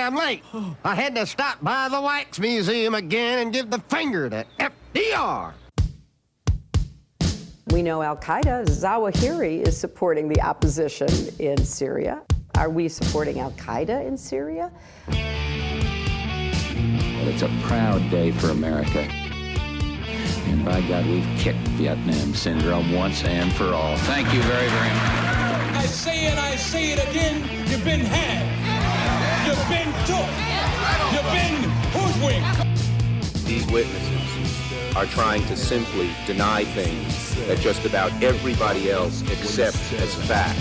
damn late. I had to stop by the Wax Museum again and give the finger to FDR. We know Al-Qaeda, Zawahiri is supporting the opposition in Syria. Are we supporting Al-Qaeda in Syria? Well, it's a proud day for America. And by God, we've kicked Vietnam syndrome once and for all. Thank you very, very much. I say it again, you've been had. You've been took. You've been hoodwinked. These witnesses are trying to simply deny things that just about everybody else accepts as fact.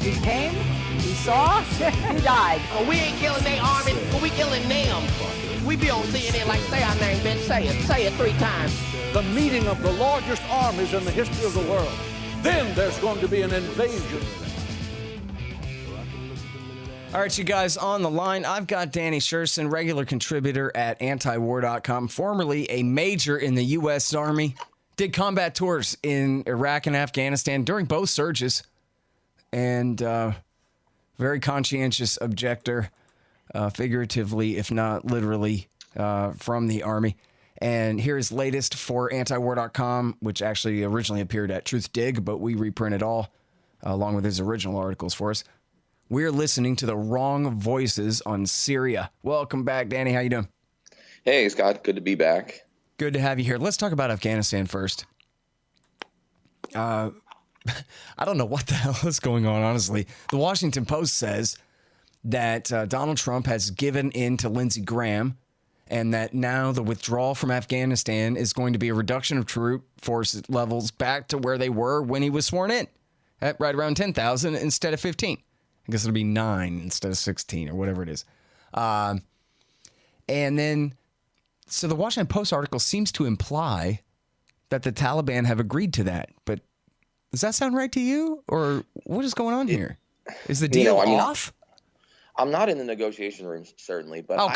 He came, he saw, he died. Well, we ain't killing their army, but we killing them. We be on CNN like, say our name, bitch, say it 3 times. The meeting of the largest armies in the history of the world. Then there's going to be an invasion. All right, you guys, on the line, I've got Danny Sjursen, regular contributor at antiwar.com, formerly a major in the U.S. Army, did combat tours in Iraq and Afghanistan during both surges, and very conscientious objector, figuratively, if not literally, from the Army. And here's latest for antiwar.com, which actually originally appeared at Truth Dig, but we reprint it all, along with his original articles for us. We're listening to the wrong voices on Syria. Welcome back, Danny. How you doing? Hey, Scott. Good to be back. Good to have you here. Let's talk about Afghanistan first. I don't know what the hell is going on, honestly. The Washington Post says that Donald Trump has given in to Lindsey Graham and that now the withdrawal from Afghanistan is going to be a reduction of troop force levels back to where they were when he was sworn in, at right around 10,000 instead of 15. I guess it'll be 9 instead of 16 or whatever it is. And then, so the Washington Post article seems to imply that the Taliban have agreed to that. But does that sound right to you? Or what is going on here? Is the deal off? I'm not in the negotiation rooms, certainly. But I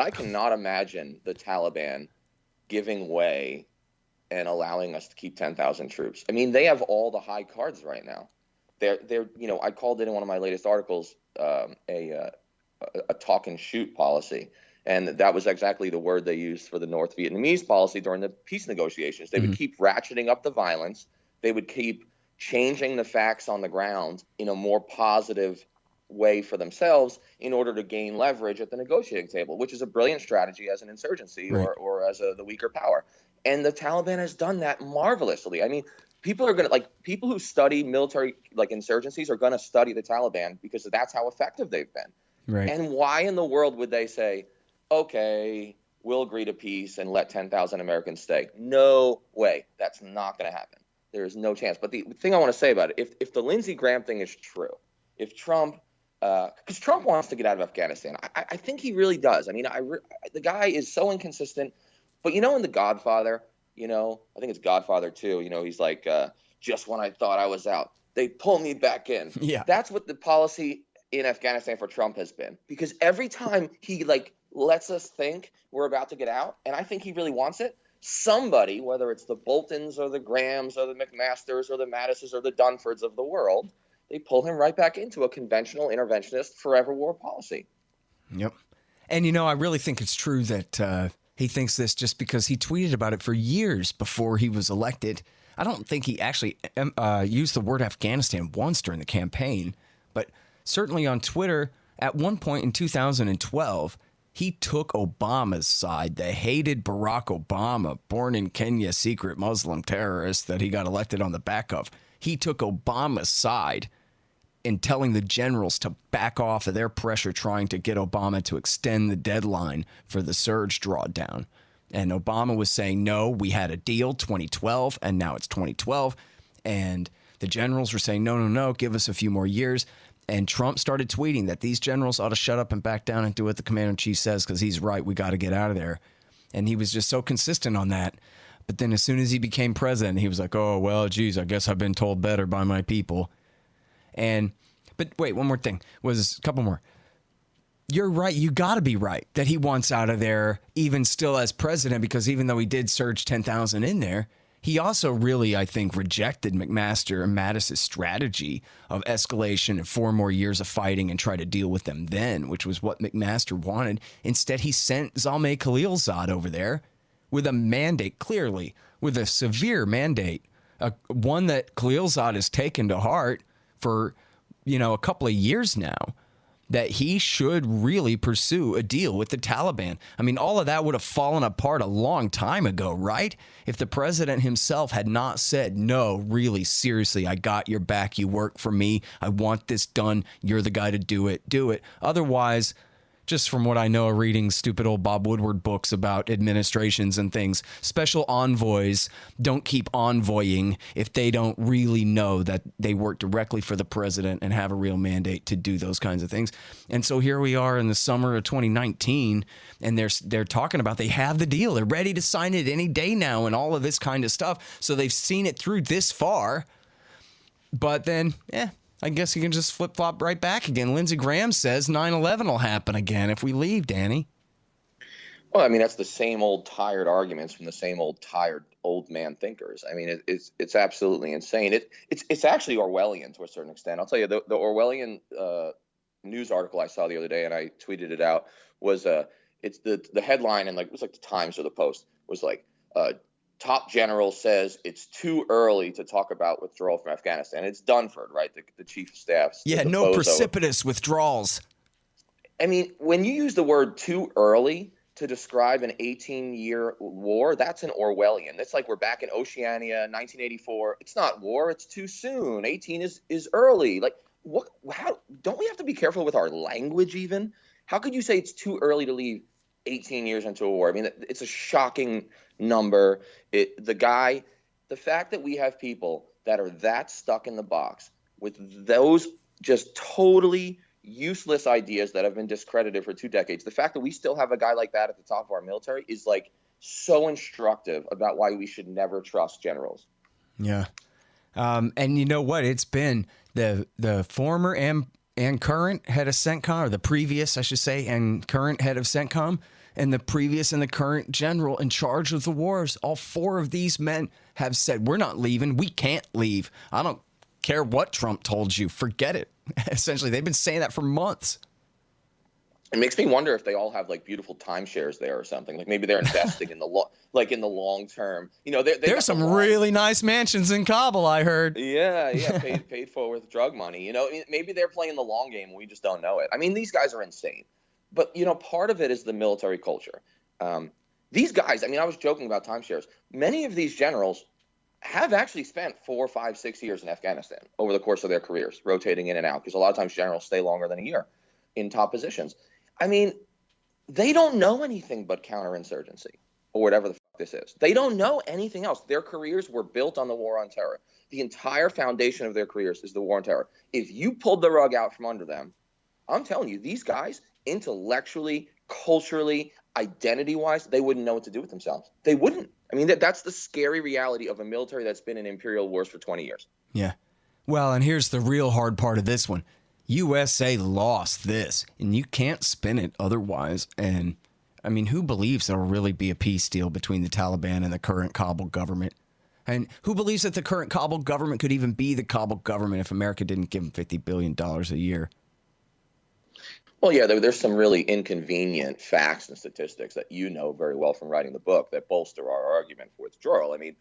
cannot imagine the Taliban giving way and allowing us to keep 10,000 troops. I mean, they have all the high cards right now. They're I called it in one of my latest articles a talk and shoot policy, and that was exactly the word they used for the North Vietnamese policy during the peace negotiations. They would keep ratcheting up the violence. They would keep changing the facts on the ground in a more positive way for themselves in order to gain leverage at the negotiating table, which is a brilliant strategy as an insurgency or as the weaker power. And the Taliban has done that marvelously. I mean, people who study military insurgencies are going to study the Taliban because that's how effective they've been. Right. And why in the world would they say, okay, we'll agree to peace and let 10,000 Americans stay? No way. That's not going to happen. There is no chance. But the thing I want to say about it, if the Lindsey Graham thing is true, if Trump, because Trump wants to get out of Afghanistan, I think he really does. I mean, the guy is so inconsistent. But in The Godfather, I think it's Godfather 2, he's like, just when I thought I was out, they pull me back in. Yeah. That's what the policy in Afghanistan for Trump has been. Because every time he lets us think we're about to get out, and I think he really wants it, somebody, whether it's the Boltons or the Grahams or the McMasters or the Mattises or the Dunfords of the world, they pull him right back into a conventional interventionist forever war policy. Yep. And, I really think it's true that he thinks this just because he tweeted about it for years before he was elected. I don't think he actually used the word Afghanistan once during the campaign, but certainly on Twitter, at one point in 2012, he took Obama's side, the hated Barack Obama, born in Kenya, secret Muslim terrorist that he got elected on the back of. He took Obama's side in telling the generals to back off of their pressure trying to get Obama to extend the deadline for the surge drawdown. And Obama was saying, no, we had a deal 2012, and now it's 2012. And the generals were saying, no, give us a few more years. And Trump started tweeting that these generals ought to shut up and back down and do what the commander-in-chief says because he's right, we got to get out of there. And he was just so consistent on that. But then as soon as he became president, he was like, oh, well, geez, I guess I've been told better by my people. But wait, one more thing. Was a couple more. You're right. You got to be right that he wants out of there even still as president, because even though he did surge 10,000 in there, he also really, I think, rejected McMaster and Mattis's strategy of escalation and 4 more years of fighting and try to deal with them then, which was what McMaster wanted. Instead, he sent Zalmay Khalilzad over there with a mandate, clearly, with a severe mandate, one that Khalilzad has taken to heart for, a couple of years now, that he should really pursue a deal with the Taliban. I mean, all of that would have fallen apart a long time ago, right? If the president himself had not said, no, really, seriously, I got your back. You work for me. I want this done. You're the guy to do it. Do it. Otherwise, just from what I know of reading stupid old Bob Woodward books about administrations and things, special envoys don't keep envoying if they don't really know that they work directly for the president and have a real mandate to do those kinds of things. And so here we are in the summer of 2019, and they're talking about they have the deal. They're ready to sign it any day now and all of this kind of stuff. So they've seen it through this far. But then, I guess you can just flip-flop right back again. Lindsey Graham says 9/11 will happen again if we leave, Danny. Well, I mean, that's the same old tired arguments from the same old tired old man thinkers. I mean, it's absolutely insane. It's actually Orwellian to a certain extent. I'll tell you, the Orwellian news article I saw the other day, and I tweeted it out, was it's the headline, and it was like the Times or the Post, was like, top general says it's too early to talk about withdrawal from Afghanistan. It's Dunford, right? The chief of staff. Yeah, no precipitous withdrawals. I mean, when you use the word too early to describe an 18-year war, that's an Orwellian. It's like we're back in Oceania, 1984. It's not war. It's too soon. 18 is early. Like, what? How don't we have to be careful with our language even? How could you say it's too early to leave 18 years into a war? I mean, it's a shocking number. The fact that we have people that are that stuck in the box with those just totally useless ideas that have been discredited for 2 decades, the fact that we still have a guy like that at the top of our military is like so instructive about why we should never trust generals. Yeah. And you know what? It's been the former and current head of CENTCOM, or the previous, I should say, and current head of CENTCOM, and the previous and the current general in charge of the wars. All 4 of these men have said, we're not leaving. We can't leave. I don't care what Trump told you. Forget it. Essentially, they've been saying that for months. It makes me wonder if they all have like beautiful timeshares there or something. Like maybe they're investing in the long term. There's some really nice mansions in Kabul, I heard. Yeah, paid for with drug money. Maybe they're playing the long game and we just don't know it. I mean, these guys are insane. But, part of it is the military culture. These guys, I mean, I was joking about timeshares. Many of these generals have actually spent 4, 5, 6 years in Afghanistan over the course of their careers, rotating in and out, because a lot of times generals stay longer than a year in top positions. I mean, they don't know anything but counterinsurgency or whatever the fuck this is. They don't know anything else. Their careers were built on the war on terror. The entire foundation of their careers is the war on terror. If you pulled the rug out from under them, I'm telling you, these guys, intellectually, culturally, identity-wise, they wouldn't know what to do with themselves. They wouldn't. I mean, that's the scary reality of a military that's been in imperial wars for 20 years. Yeah. Well, and here's the real hard part of this one. USA lost this, and you can't spin it otherwise. And, I mean, who believes there will really be a peace deal between the Taliban and the current Kabul government? And who believes that the current Kabul government could even be the Kabul government if America didn't give them $50 billion a year? Well, yeah, there's some really inconvenient facts and statistics that you know very well from writing the book that bolster our argument for withdrawal. I mean,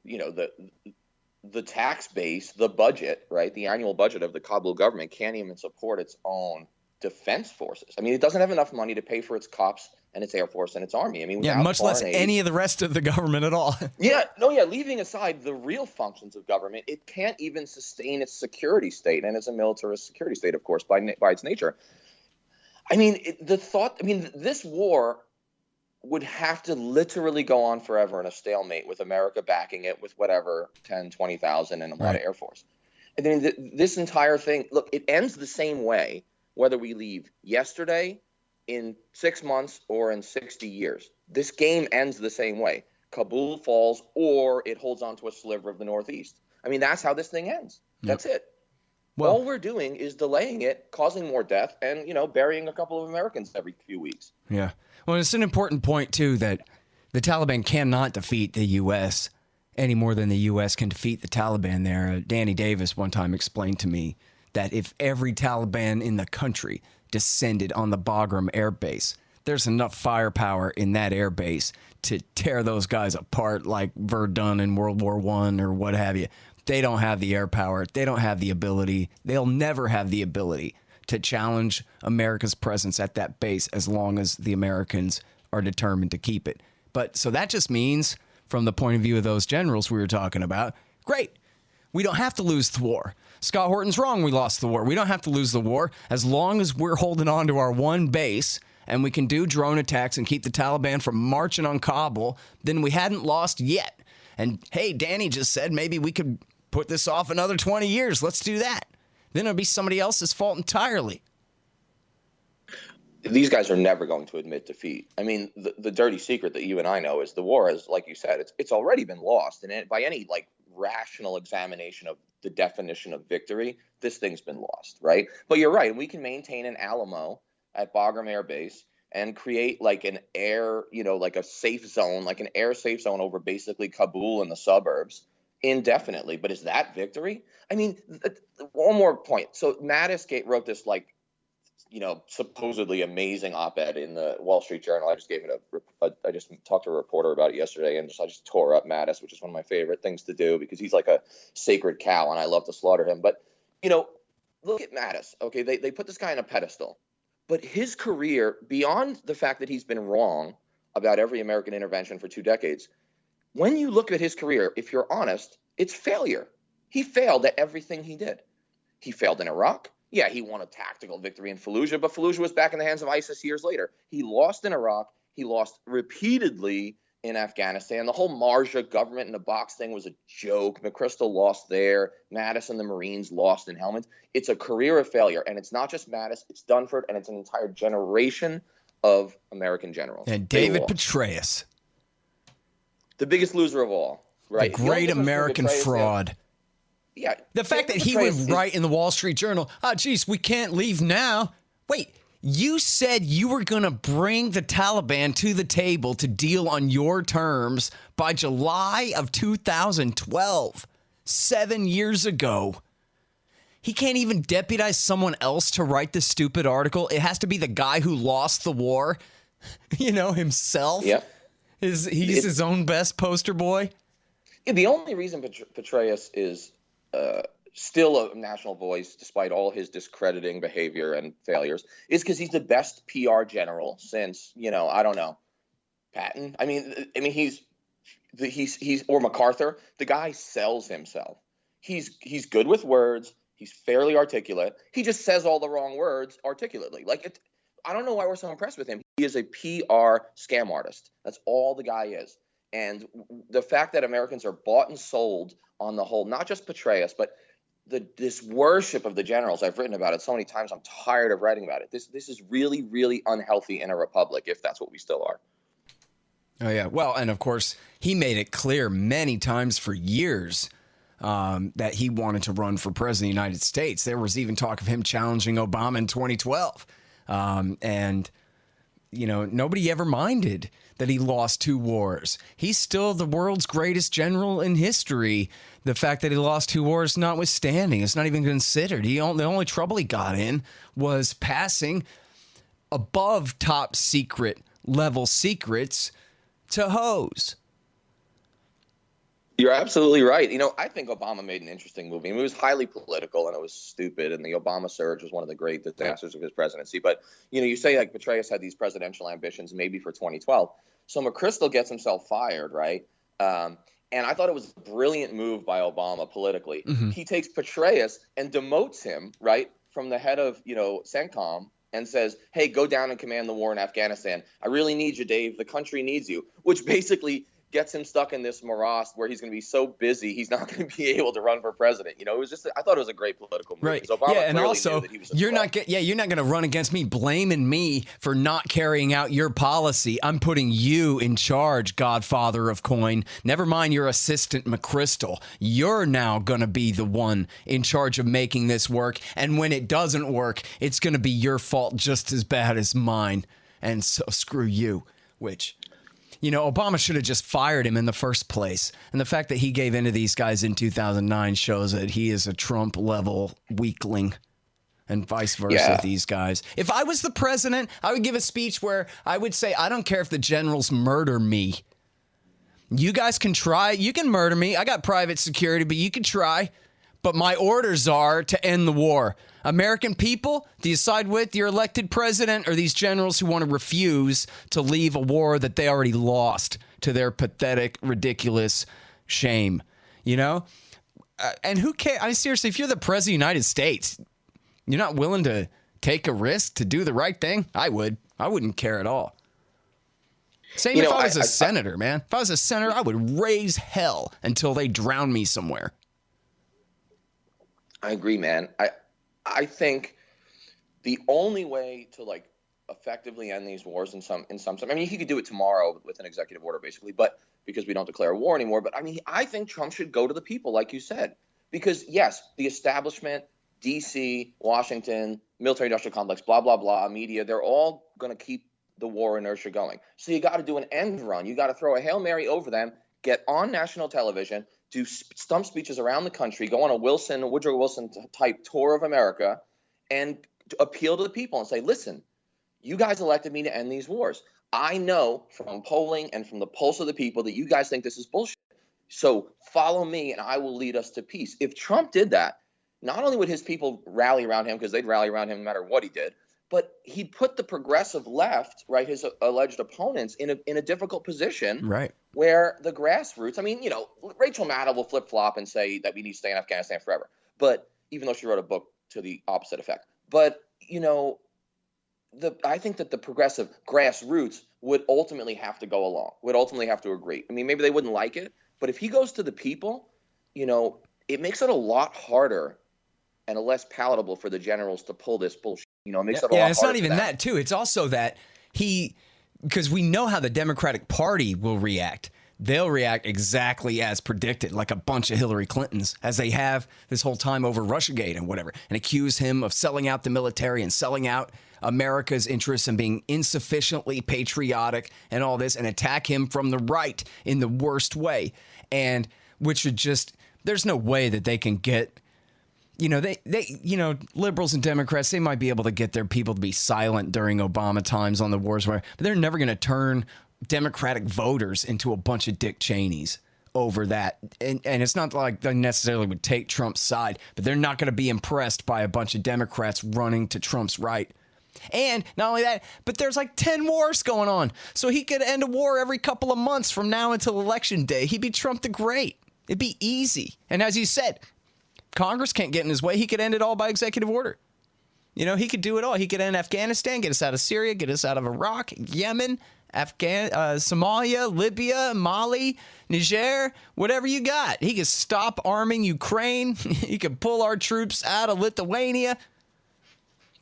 the tax base, the budget, right, the annual budget of the Kabul government can't even support its own defense forces. I mean, it doesn't have enough money to pay for its cops and its air force and its army. I mean, much less any of the rest of the government at all. Leaving aside the real functions of government, it can't even sustain its security state, and it's a militarist security state, of course, by its nature. I mean, this war would have to literally go on forever in a stalemate with America backing it with whatever, 10, 20,000 and a lot of Air Force. I mean, this entire thing, look, it ends the same way, whether we leave yesterday, in 6 months, or in 60 years. This game ends the same way. Kabul falls, or it holds on to a sliver of the Northeast. I mean, that's how this thing ends. Yep. That's it. Well, all we're doing is delaying it, causing more death, and, burying a couple of Americans every few weeks. Yeah. Well, it's an important point, too, that the Taliban cannot defeat the U.S. any more than the U.S. can defeat the Taliban there. Danny Davis one time explained to me that if every Taliban in the country descended on the Bagram Air Base, there's enough firepower in that air base to tear those guys apart like Verdun in World War I or what have you. They don't have the air power. They don't have the ability. They'll never have the ability to challenge America's presence at that base as long as the Americans are determined to keep it. But so that just means, from the point of view of those generals we were talking about, great. We don't have to lose the war. Scott Horton's wrong. We lost the war. We don't have to lose the war as long as we're holding on to our one base and we can do drone attacks and keep the Taliban from marching on Kabul. Then we hadn't lost yet. And hey, Danny just said maybe we could put this off another 20 years. Let's do that. Then it'll be somebody else's fault entirely. These guys are never going to admit defeat. I mean, the dirty secret that you and I know is the war is, like you said, it's already been lost. And by any rational examination of the definition of victory, this thing's been lost, right? But you're right. We can maintain an Alamo at Bagram Air Base and create an air, a safe zone, like an air safe zone over basically Kabul and the suburbs indefinitely. But is that victory? I mean, one more point. So Mattis wrote this supposedly amazing op-ed in the Wall Street Journal. I just gave it I just talked to a reporter about it yesterday, and I just tore up Mattis, which is one of my favorite things to do because he's like a sacred cow, and I love to slaughter him. But look at Mattis. Okay, they put this guy on a pedestal, but his career, beyond the fact that he's been wrong about every American intervention for 2 decades, when you look at his career, if you're honest, it's failure. He failed at everything he did. He failed in Iraq. Yeah, he won a tactical victory in Fallujah, but Fallujah was back in the hands of ISIS years later. He lost in Iraq. He lost repeatedly in Afghanistan. The whole Marja government in a box thing was a joke. McChrystal lost there. Mattis and the Marines lost in Helmand. It's a career of failure, and it's not just Mattis. It's Dunford, and it's an entire generation of American generals. And David Petraeus. The biggest loser of all, right? The great American fraud. Yeah. The fact that he would write in the Wall Street Journal, geez, we can't leave now. Wait, you said you were going to bring the Taliban to the table to deal on your terms by July of 2012, 7 years ago. He can't even deputize someone else to write this stupid article. It has to be the guy who lost the war, himself. Yeah. He's his own best poster boy. Yeah, the only reason Petraeus is still a national voice, despite all his discrediting behavior and failures, is because he's the best PR general since, I don't know, Patton. I mean, he's or MacArthur. The guy sells himself. He's good with words. He's fairly articulate. He just says all the wrong words articulately. I don't know why we're so impressed with him. He is a PR scam artist. That's all the guy is. And the fact that Americans are bought and sold on the whole, not just Petraeus, but this worship of the generals. I've written about it so many times. I'm tired of writing about it. This is really, really unhealthy in a republic, if that's what we still are. Oh, yeah. Well, and of course, he made it clear many times for years that he wanted to run for president of the United States. There was even talk of him challenging Obama in 2012. And nobody ever minded that he lost 2 wars. He's still the world's greatest general in history. The fact that he lost 2 wars notwithstanding, it's not even considered. The only trouble he got in was passing above top secret level secrets to hose. You're absolutely right. I think Obama made an interesting movie. It was highly political and it was stupid. And the Obama surge was one of the great disasters of his presidency. But, you say Petraeus had these presidential ambitions maybe for 2012. So McChrystal gets himself fired, right? And I thought it was a brilliant move by Obama politically. Mm-hmm. He takes Petraeus and demotes him, right, from the head of, CENTCOM and says, hey, go down and command the war in Afghanistan. I really need you, Dave. The country needs you, which basically gets him stuck in this morass where he's going to be so busy he's not going to be able to run for president. It was just I thought it was a great political move. Right. Obama yeah, and also you're not going to run against me blaming me for not carrying out your policy. I'm putting you in charge, Godfather of Coin. Never mind your assistant McChrystal. You're now going to be the one in charge of making this work, and when it doesn't work, it's going to be your fault just as bad as mine. And so screw you, which You know, Obama should have just fired him in the first place. And the fact that he gave in to these guys in 2009 shows that he is a Trump-level weakling and vice versa with these guys. If I was the president, I would give a speech where I would say, I don't care if the generals murder me. You guys can try. You can murder me. I got private security, but you can try. But my orders are to end the war. American people, do you side with your elected president or these generals who want to refuse to leave a war that they already lost to their pathetic, ridiculous shame? You know? And who cares? I mean, seriously, if you're the president of the United States, you're not willing to take a risk to do the right thing? I would. I wouldn't care at all. Same if I was a senator, man. If I was a senator, I would raise hell until they drown me somewhere. I agree, man. I think the only way to like effectively end these wars in some I mean, he could do it tomorrow with an executive order, basically, but because we don't declare a war anymore. But I mean, I think Trump should go to the people, like you said, because yes, the establishment, DC, Washington, military-industrial complex, blah blah blah, media, they're all going to keep the war inertia going. So you got to do an end run. You got to throw a Hail Mary over them, get on national television, do stump speeches around the country, go on a Woodrow Wilson type tour of America, and appeal to the people and say, listen, you guys elected me to end these wars. I know from polling and from the pulse of the people that you guys think this is bullshit. So follow me and I will lead us to peace. If Trump did that, not only would his people rally around him, because they'd rally around him no matter what he did, but he'd put the progressive left, right, his alleged opponents, in a difficult position, right, where the grassroots, I mean, you know, Rachel Maddow will flip-flop and say that we need to stay in Afghanistan forever, but even though she wrote a book to the opposite effect. But, you know, I think that the progressive grassroots would ultimately have to go along, would ultimately have to agree. I mean, maybe they wouldn't like it, but if he goes to the people, you know, it makes it a lot harder and less palatable for the generals to pull this bullshit. You know, it makes it a lot harder. Yeah, it's not even that, too. It's also that because we know how the Democratic Party will react. They'll react exactly as predicted, like a bunch of Hillary Clintons, as they have this whole time over Russiagate and whatever, and accuse him of selling out the military and selling out America's interests and being insufficiently patriotic and all this, and attack him from the right in the worst way. And which would just, there's no way that they can get, you know, liberals and Democrats, they might be able to get their people to be silent during Obama times on the wars, but they're never going to turn Democratic voters into a bunch of Dick Cheneys over that. And it's not like they necessarily would take Trump's side, but they're not going to be impressed by a bunch of Democrats running to Trump's right. And not only that, but there's like 10 wars going on. So he could end a war every couple of months from now until Election Day. He'd be Trump the Great. It'd be easy. And as you said, Congress can't get in his way. He could end it all by executive order. You know, he could do it all. He could end Afghanistan, get us out of Syria, get us out of Iraq, Yemen, Somalia, Libya, Mali, Niger, whatever you got. He could stop arming Ukraine. He could pull our troops out of Lithuania.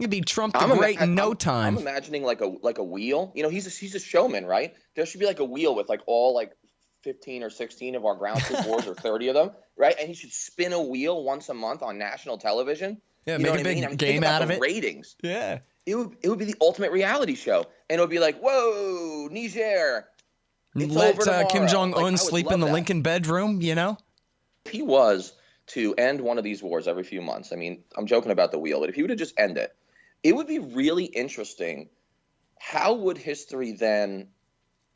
He'd be Trump the Great in no time. I'm imagining like a wheel. You know, he's a showman, right? There should be like a wheel with like all like 15 or 16 of our ground troop wars or 30 of them, right? And he should spin a wheel once a month on national television. Yeah, make a big game out of it. Ratings. Yeah. It would be the ultimate reality show. And it would be like, whoa, Niger. Let Kim Jong-un sleep in the Lincoln bedroom, you know? If he was to end one of these wars every few months, I mean, I'm joking about the wheel, but if he would have just end it, it would be really interesting. How would history then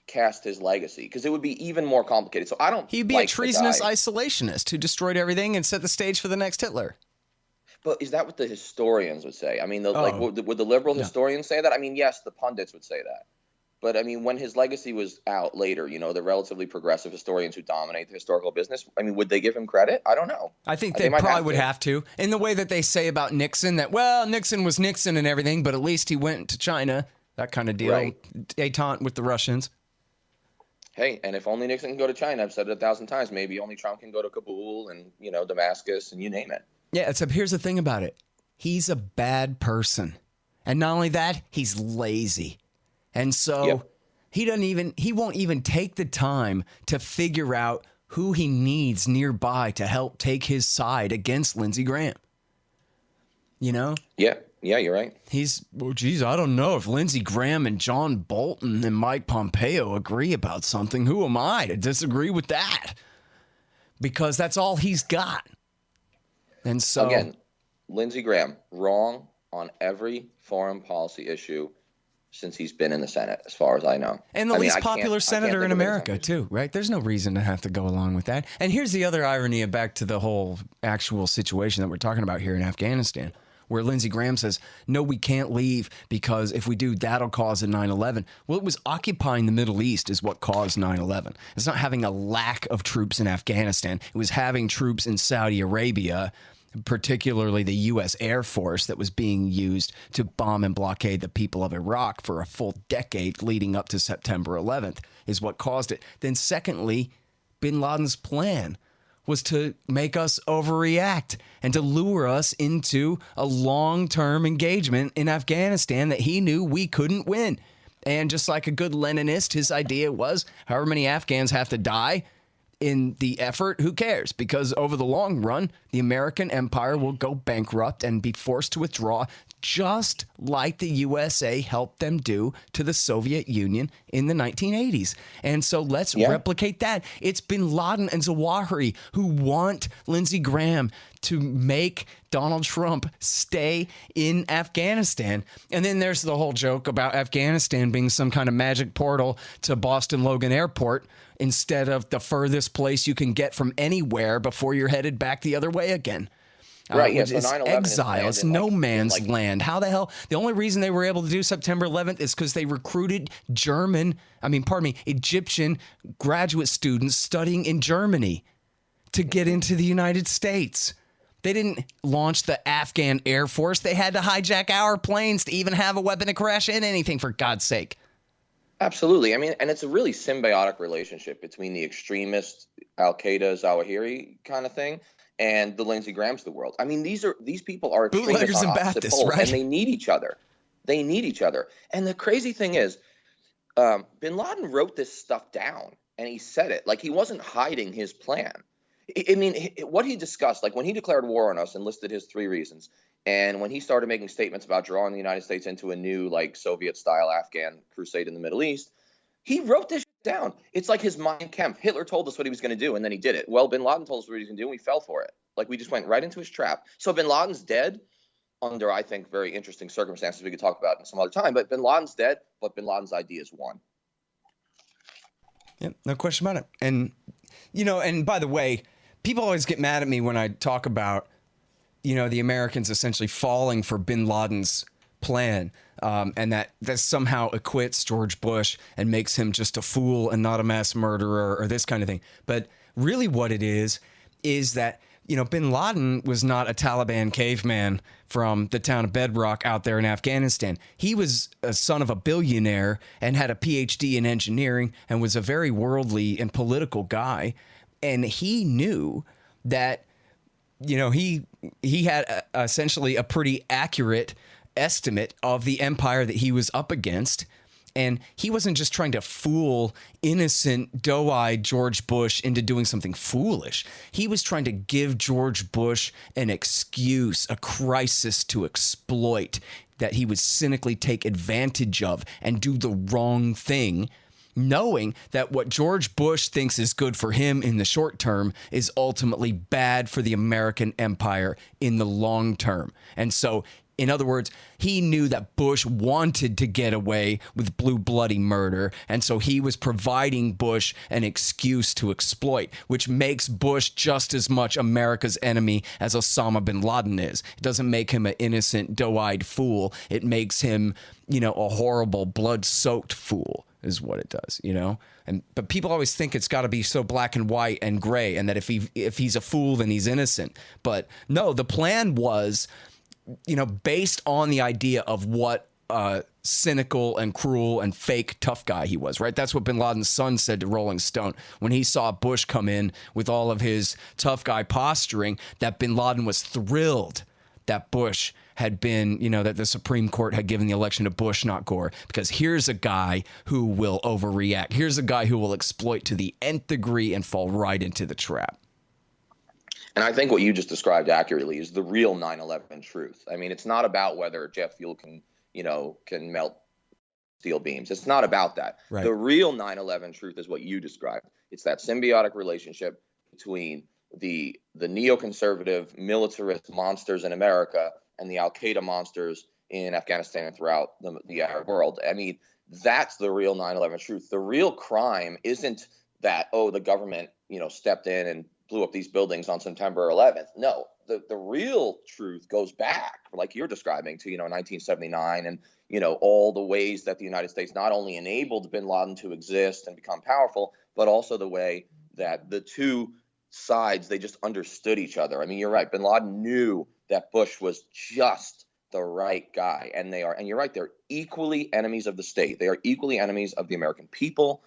cast his legacy? Because it would be even more complicated. So I don't. He'd be a treasonous isolationist who destroyed everything and set the stage for the next Hitler. But is that what the historians would say? I mean, would the liberal historians say that? I mean, yes, the pundits would say that. But I mean, when his legacy was out later, you know, the relatively progressive historians who dominate the historical business, I mean, would they give him credit? I don't know. I think they probably would have to. In the way that they say about Nixon, that, well, Nixon was Nixon and everything, but at least he went to China, that kind of deal. Right. Détente with the Russians. Hey, and if only Nixon can go to China, I've said it 1,000 times, maybe only Trump can go to Kabul and, you know, Damascus and you name it. Yeah, except here's the thing about it. He's a bad person. And not only that, he's lazy. And so he won't even take the time to figure out who he needs nearby to help take his side against Lindsey Graham. You know? Yeah. Yeah, you're right. Geez, I don't know if Lindsey Graham and John Bolton and Mike Pompeo agree about something. Who am I to disagree with that? Because that's all he's got. And so, again, Lindsey Graham, wrong on every foreign policy issue since he's been in the Senate, as far as I know. And the least popular senator in America, too, right? There's no reason to have to go along with that. And here's the other irony back to the whole actual situation that we're talking about here in Afghanistan, where Lindsey Graham says, no, we can't leave because if we do, that'll cause a 9/11. Well, it was occupying the Middle East is what caused 9/11. It's not having a lack of troops in Afghanistan. It was having troops in Saudi Arabia, particularly the U.S. Air Force that was being used to bomb and blockade the people of Iraq for a full decade leading up to September 11th is what caused it. Then secondly, bin Laden's plan was to make us overreact and to lure us into a long-term engagement in Afghanistan that he knew we couldn't win. And just like a good Leninist, his idea was however many Afghans have to die in the effort, who cares? Because over the long run, the American empire will go bankrupt and be forced to withdraw, just like the USA helped them do to the Soviet Union in the 1980s. And so let's replicate that. It's bin Laden and Zawahiri who want Lindsey Graham to make Donald Trump stay in Afghanistan. And then there's the whole joke about Afghanistan being some kind of magic portal to Boston Logan Airport instead of the furthest place you can get from anywhere before you're headed back the other way again. Right, yes. It's exile. It's no man's land. How the hell? The only reason they were able to do September 11th is because they recruited Egyptian graduate students studying in Germany to get into the United States. They didn't launch the Afghan Air Force. They had to hijack our planes to even have a weapon to crash in anything, for God's sake. Absolutely. I mean, and it's a really symbiotic relationship between the extremist Al-Qaeda, Zawahiri kind of thing and the Lindsey Grahams of the world. I mean, these people are bootleggers and Baptists, right? And they need each other. And the crazy thing is, bin Laden wrote this stuff down and he said it. Like, he wasn't hiding his plan. I mean, what he discussed, like when he declared war on us and listed his 3 reasons, and when he started making statements about drawing the United States into a new, like, Soviet-style Afghan crusade in the Middle East, he wrote this shit down. It's like his Mein Kampf. Hitler told us what he was going to do, and then he did it. Well, bin Laden told us what he was going to do, and we fell for it. Like, we just went right into his trap. So bin Laden's dead under, I think, very interesting circumstances we could talk about in some other time. But bin Laden's dead, but bin Laden's ideas won. Yeah, no question about it. And, you know, and by the way, people always get mad at me when I talk about, you know, the Americans essentially falling for bin Laden's plan, and that somehow acquits George Bush and makes him just a fool and not a mass murderer or this kind of thing. But really what it is that, you know, bin Laden was not a Taliban caveman from the town of Bedrock out there in Afghanistan. He was a son of a billionaire and had a PhD in engineering and was a very worldly and political guy. And he knew that, you know, he had essentially a pretty accurate estimate of the empire that he was up against. And he wasn't just trying to fool innocent, doe-eyed George Bush into doing something foolish. He was trying to give George Bush an excuse, a crisis to exploit that he would cynically take advantage of and do the wrong thing, knowing that what George Bush thinks is good for him in the short term is ultimately bad for the American empire in the long term. And so, in other words, he knew that Bush wanted to get away with blue bloody murder, and so he was providing Bush an excuse to exploit, which makes Bush just as much America's enemy as Osama bin Laden is. It doesn't make him an innocent, doe-eyed fool. It makes him, you know, a horrible, blood-soaked fool is what it does, you know? But people always think it's got to be so black and white and gray, and that if he's a fool, then he's innocent. But no, the plan was, you know, based on the idea of what cynical and cruel and fake tough guy he was, right? That's what bin Laden's son said to Rolling Stone when he saw Bush come in with all of his tough guy posturing, that bin Laden was thrilled that Bush had been, you know, that the Supreme Court had given the election to Bush, not Gore, because here's a guy who will overreact. Here's a guy who will exploit to the nth degree and fall right into the trap. And I think what you just described accurately is the real 9/11 truth. I mean, it's not about whether jet fuel can melt steel beams. It's not about that. Right. The real 9/11 truth is what you described. It's that symbiotic relationship between the neoconservative militarist monsters in America and the Al-Qaeda monsters in Afghanistan and throughout the Arab world. I mean, that's the real 9/11 truth. The real crime isn't that, the government, stepped in and blew up these buildings on September 11th. No, the real truth goes back, like you're describing, to 1979, and all the ways that the United States not only enabled bin Laden to exist and become powerful, but also the way that the two sides, they just understood each other. I mean, you're right. Bin Laden knew that Bush was just the right guy, and you're right, they're equally enemies of the state. They are equally enemies of the American people.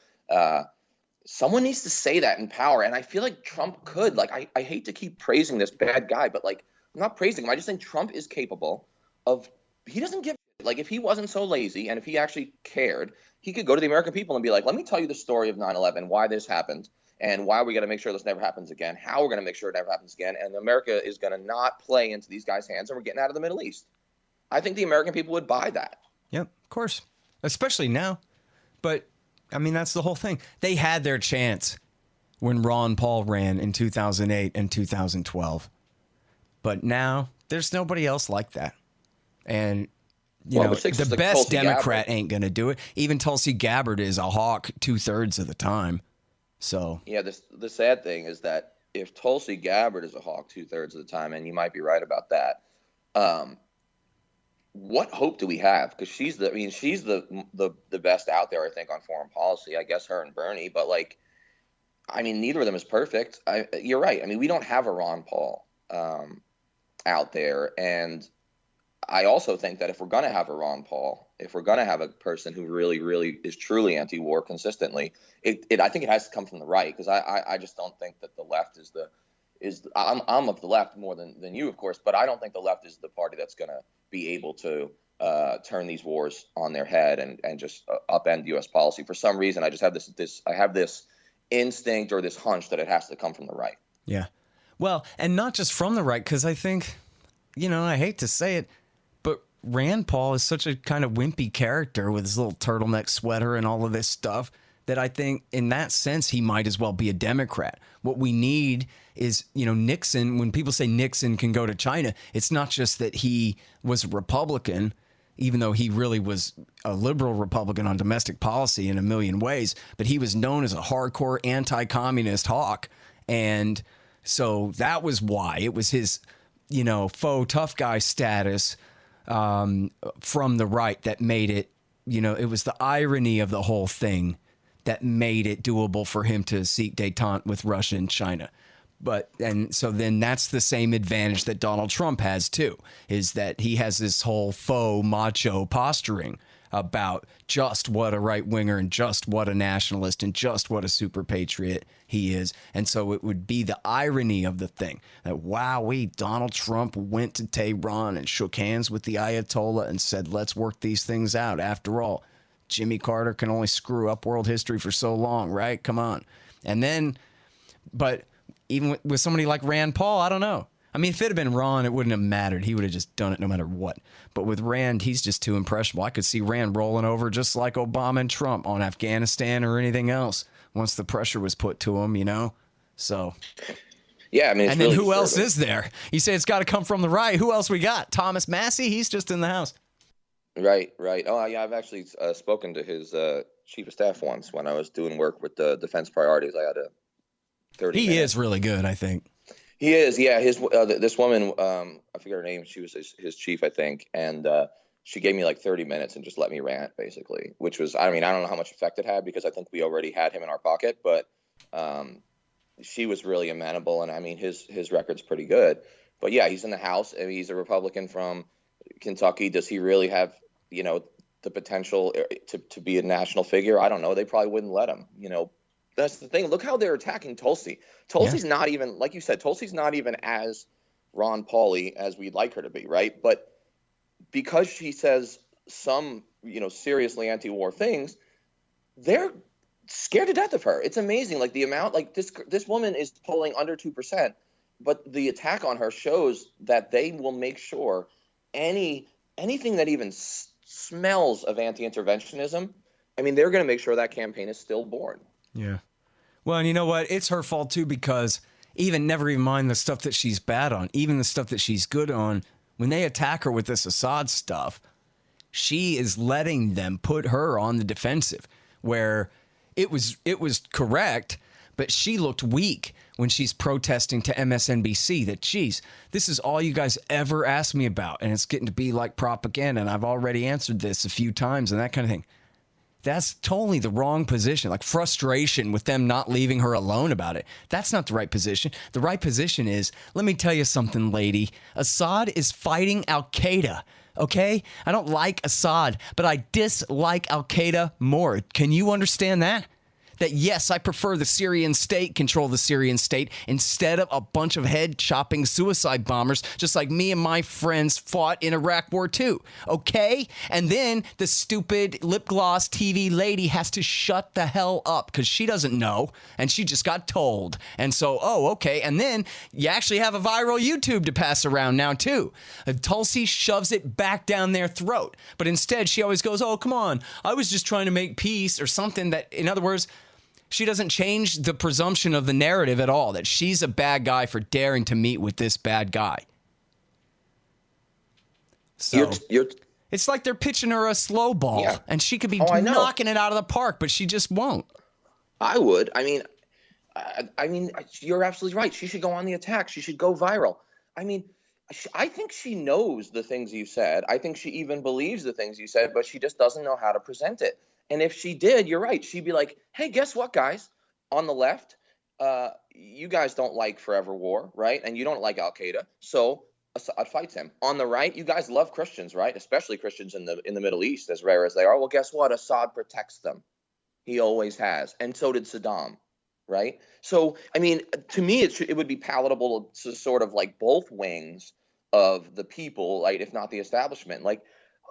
Someone needs to say that in power, and I feel like Trump could. Like, I hate to keep praising this bad guy, but like, I'm not praising him. I just think Trump is capable of. He doesn't give. Like, if he wasn't so lazy and if he actually cared, he could go to the American people and be like, let me tell you the story of 9/11, why this happened, and why we got to make sure this never happens again, how we're going to make sure it never happens again, and America is going to not play into these guys' hands, and we're getting out of the Middle East. I think the American people would buy that. Yep, of course, especially now. But I mean, that's the whole thing. They had their chance when Ron Paul ran in 2008 and 2012. But now there's nobody else like that. And, the best Democrat ain't going to do it. Even Tulsi Gabbard is a hawk 2/3 of the time. So, yeah, the sad thing is that if Tulsi Gabbard is a hawk 2/3 of the time, and you might be right about that, what hope do we have? Because she's the best out there, I think, on foreign policy. I guess her and Bernie, but neither of them is perfect. You're right. I mean, we don't have a Ron Paul out there, and I also think that if we're going to have a Ron Paul, if we're going to have a person who really, really is truly anti-war consistently, I think it has to come from the right, because I just don't think that the left I'm of the left more than you, of course, but I don't think the left is the party that's going to be able to turn these wars on their head and just upend U.S. policy. For some reason, I just have this instinct or this hunch that it has to come from the right. Yeah. Well, and not just from the right, because I think, I hate to say it, but Rand Paul is such a kind of wimpy character with his little turtleneck sweater and all of this stuff that I think in that sense he might as well be a Democrat. What we need is, Nixon. When people say Nixon can go to China, it's not just that he was a Republican, even though he really was a liberal Republican on domestic policy in a million ways, but he was known as a hardcore anti-communist hawk. And so that was why it was his, faux tough guy status from the right that made it, it was the irony of the whole thing that made it doable for him to seek détente with Russia and China. And so then that's the same advantage that Donald Trump has too, is that he has this whole faux macho posturing about just what a right winger and just what a nationalist and just what a super patriot he is. And so it would be the irony of the thing that, Donald Trump went to Tehran and shook hands with the Ayatollah and said, let's work these things out. After all, Jimmy Carter can only screw up world history for so long, right? Come on. And then, but even with somebody like Rand Paul, I don't know. I mean, if it had been Ron, it wouldn't have mattered. He would have just done it no matter what. But with Rand, he's just too impressionable. I could see Rand rolling over just like Obama and Trump on Afghanistan or anything else once the pressure was put to him, So, yeah, I mean, and then who else is there? You say it's got to come from the right. Who else we got? Thomas Massey? He's just in the house. Right. Oh, yeah, I've actually spoken to his chief of staff once when I was doing work with the defense priorities. I had a 30 He minutes. is really good, I think. He is, yeah. This woman, I forget her name. She was his chief, I think, and she gave me like 30 minutes and just let me rant, basically. Which was, I don't know how much effect it had because I think we already had him in our pocket, but she was really amenable, and his record's pretty good. But yeah, he's in the House. He's a Republican from Kentucky. Does he really have the potential to be a national figure? I don't know. They probably wouldn't let him. That's the thing. Look how they're attacking Tulsi. Tulsi's not even, like you said, Tulsi's not even as Ron Paul-y as we'd like her to be, right? But because she says some, seriously anti-war things, they're scared to death of her. It's amazing. Like the amount, like this woman is polling under 2%. but the attack on her shows that they will make sure anything that even smells of anti-interventionism, I mean, they're going to make sure that campaign is stillborn. Yeah. Well, and you know what? It's her fault too, because never even mind the stuff that she's bad on, even the stuff that she's good on. When they attack her with this Assad stuff, she is letting them put her on the defensive, where it was correct, but she looked weak when she's protesting to MSNBC that, geez, this is all you guys ever asked me about, and it's getting to be like propaganda, and I've already answered this a few times, and that kind of thing. That's totally the wrong position. Like frustration with them not leaving her alone about it. That's not the right position. The right position is, let me tell you something, lady. Assad is fighting Al-Qaeda, okay? I don't like Assad, but I dislike Al-Qaeda more. Can you understand that? That yes, I prefer the Syrian state control the Syrian state instead of a bunch of head-chopping suicide bombers just like me and my friends fought in Iraq War II, okay? And then the stupid lip gloss TV lady has to shut the hell up because she doesn't know, and she just got told. And so, okay. And then you actually have a viral YouTube to pass around now, too. Tulsi shoves it back down their throat. But instead, she always goes, oh, come on, I was just trying to make peace or something that, in other words, she doesn't change the presumption of the narrative at all, that she's a bad guy for daring to meet with this bad guy. So it's like they're pitching her a slow ball, and she could be knocking it out of the park, but she just won't. I would. I mean, you're absolutely right. She should go on the attack. She should go viral. I mean, I think she knows the things you said. I think she even believes the things you said, but she just doesn't know how to present it. And if she did, you're right. She'd be like, hey, guess what, guys? On the left, you guys don't like forever war, right? And you don't like Al-Qaeda. So Assad fights him. On the right, you guys love Christians, right? Especially Christians in the Middle East, as rare as they are. Well, guess what? Assad protects them. He always has. And so did Saddam, right? So, I mean, to me, it would be palatable to sort of like both wings of the people, like, if not the establishment. Like,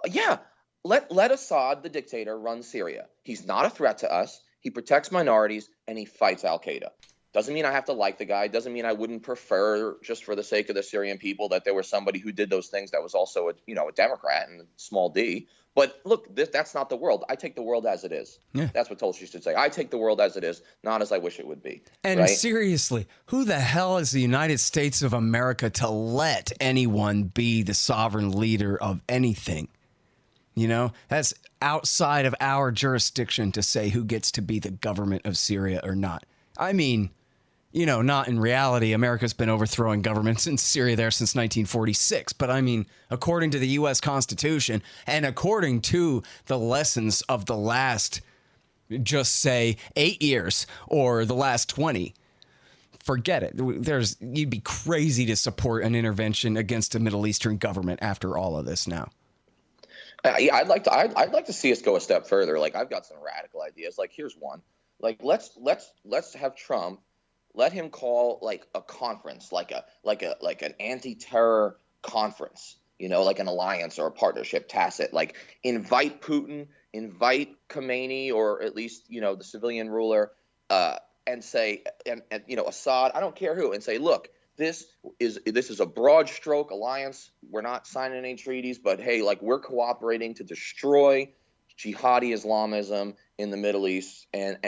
yeah. Let Assad, the dictator, run Syria. He's not a threat to us. He protects minorities, and he fights Al-Qaeda. Doesn't mean I have to like the guy. Doesn't mean I wouldn't prefer, just for the sake of the Syrian people, that there was somebody who did those things that was also a Democrat and small d. But look, that's not the world. I take the world as it is. Yeah. That's what Tulsi should say. I take the world as it is, not as I wish it would be. And right? Seriously, who the hell is the United States of America to let anyone be the sovereign leader of anything? You know, that's outside of our jurisdiction to say who gets to be the government of Syria or not. I mean, not in reality. America's been overthrowing governments in Syria there since 1946. But I mean, according to the U.S. Constitution and according to the lessons of the last, just say, 8 years or the last 20, forget it. You'd be crazy to support an intervention against a Middle Eastern government after all of this now. I'd like to see us go a step further. Like, I've got some radical ideas. Like, here's one. Like, let's have Trump, let him call like a conference, like an anti-terror conference, like an alliance or a partnership, tacit. Like, invite Putin, invite Khomeini, or at least the civilian ruler, and say, and Assad, I don't care who, and say, look. This is a broad stroke alliance. We're not signing any treaties, but hey, like, we're cooperating to destroy jihadi Islamism in the Middle East, and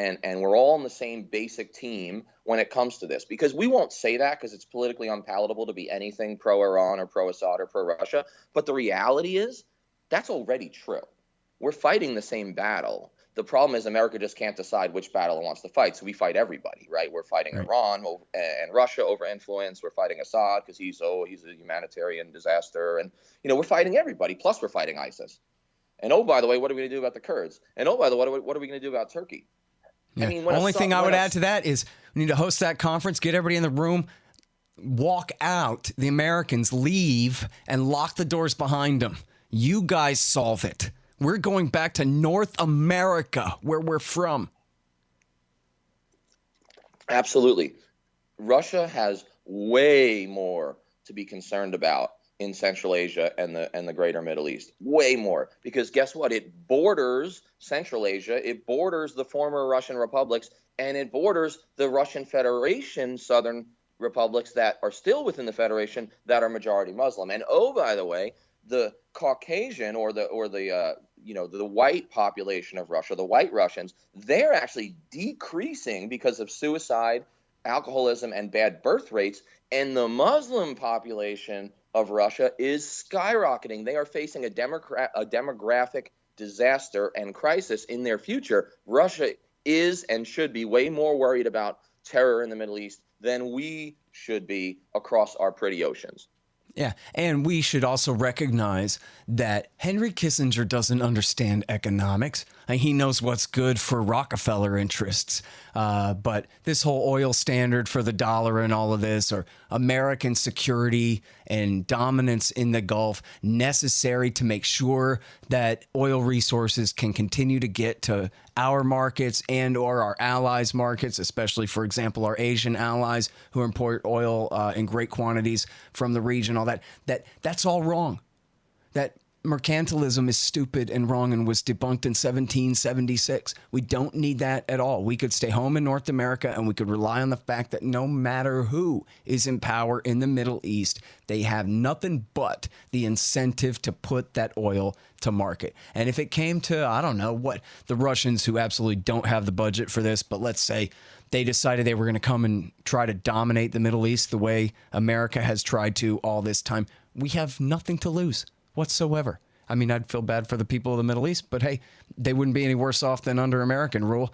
we're all on the same basic team when it comes to this. Because we won't say that because it's politically unpalatable to be anything pro-Iran or pro-Assad or pro-Russia. But the reality is that's already true. We're fighting the same battle. The problem is America just can't decide which battle it wants to fight, so we fight everybody, right? We're fighting Iran and Russia over influence. We're fighting Assad because he's a humanitarian disaster, and we're fighting everybody. Plus, we're fighting ISIS. And by the way, what are we going to do about the Kurds? And by the way, what are we going to do about Turkey? Yeah. I mean, only thing I would add to that is we need to host that conference, get everybody in the room, walk out. The Americans leave and lock the doors behind them. You guys solve it. We're going back to North America, where we're from. Absolutely. Russia has way more to be concerned about in Central Asia and the greater Middle East. Way more. Because guess what? It borders Central Asia. It borders the former Russian republics, and it borders the Russian Federation southern republics that are still within the Federation that are majority Muslim. And oh, by the way, the Caucasian or the white population of Russia, the white Russians, they're actually decreasing because of suicide, alcoholism, and bad birth rates. And the Muslim population of Russia is skyrocketing. They are facing a demographic disaster and crisis in their future. Russia is and should be way more worried about terror in the Middle East than we should be across our pretty oceans. Yeah, and we should also recognize that Henry Kissinger doesn't understand economics. He knows what's good for Rockefeller interests. But this whole oil standard for the dollar and all of this, or American security and dominance in the Gulf, necessary to make sure that oil resources can continue to get to our markets and or our allies' markets, especially, for example, our Asian allies who import oil in great quantities from the region, all that's all wrong. That mercantilism is stupid and wrong and was debunked in 1776. We don't need that at all. We could stay home in North America and we could rely on the fact that no matter who is in power in the Middle East, they have nothing but the incentive to put that oil to market. And if it came to, I don't know, what the Russians, who absolutely don't have the budget for this, but let's say they decided they were going to come and try to dominate the Middle East the way America has tried to all this time, we have nothing to lose whatsoever. I mean, I'd feel bad for the people of the Middle East, but hey, they wouldn't be any worse off than under American rule.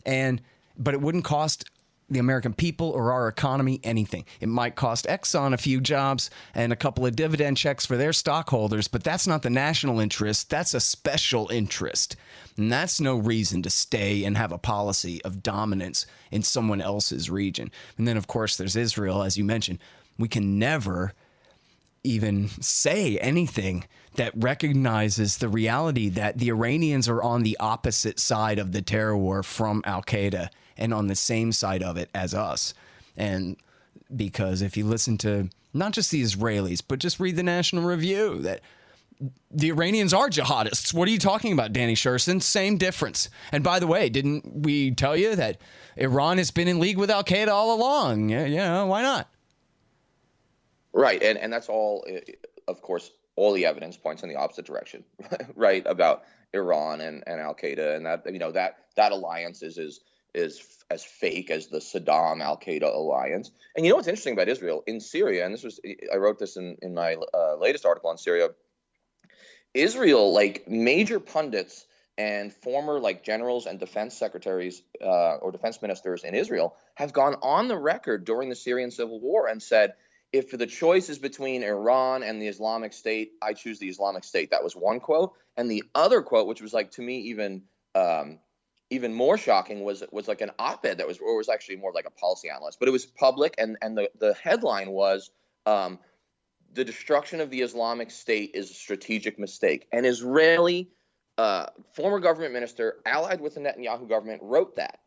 But it wouldn't cost the American people or our economy anything. It might cost Exxon a few jobs and a couple of dividend checks for their stockholders, but that's not the national interest. That's a special interest. And that's no reason to stay and have a policy of dominance in someone else's region. And then, of course, there's Israel, as you mentioned. We can never even say anything that recognizes the reality that the Iranians are on the opposite side of the terror war from Al-Qaeda and on the same side of it as us. And because if you listen to not just the Israelis, but just read the National Review, that the Iranians are jihadists. What are you talking about, Danny Sjursen? Same difference. And by the way, didn't we tell you that Iran has been in league with Al-Qaeda all along? Yeah, why not? Right, and that's all, of course, all the evidence points in the opposite direction, right, about Iran and Al-Qaeda, and that alliance is as fake as the Saddam Al-Qaeda alliance. And you know what's interesting about Israel? In Syria, and I wrote this in my latest article on Syria, Israel, like major pundits and former generals and defense secretaries or defense ministers in Israel have gone on the record during the Syrian civil war and said, if the choice is between Iran and the Islamic State, I choose the Islamic State. That was one quote. And the other quote, which was to me even more shocking, was like an op-ed that was actually more like a policy analyst, but it was public. And the headline was, the destruction of the Islamic State is a strategic mistake. An Israeli former government minister allied with the Netanyahu government wrote that.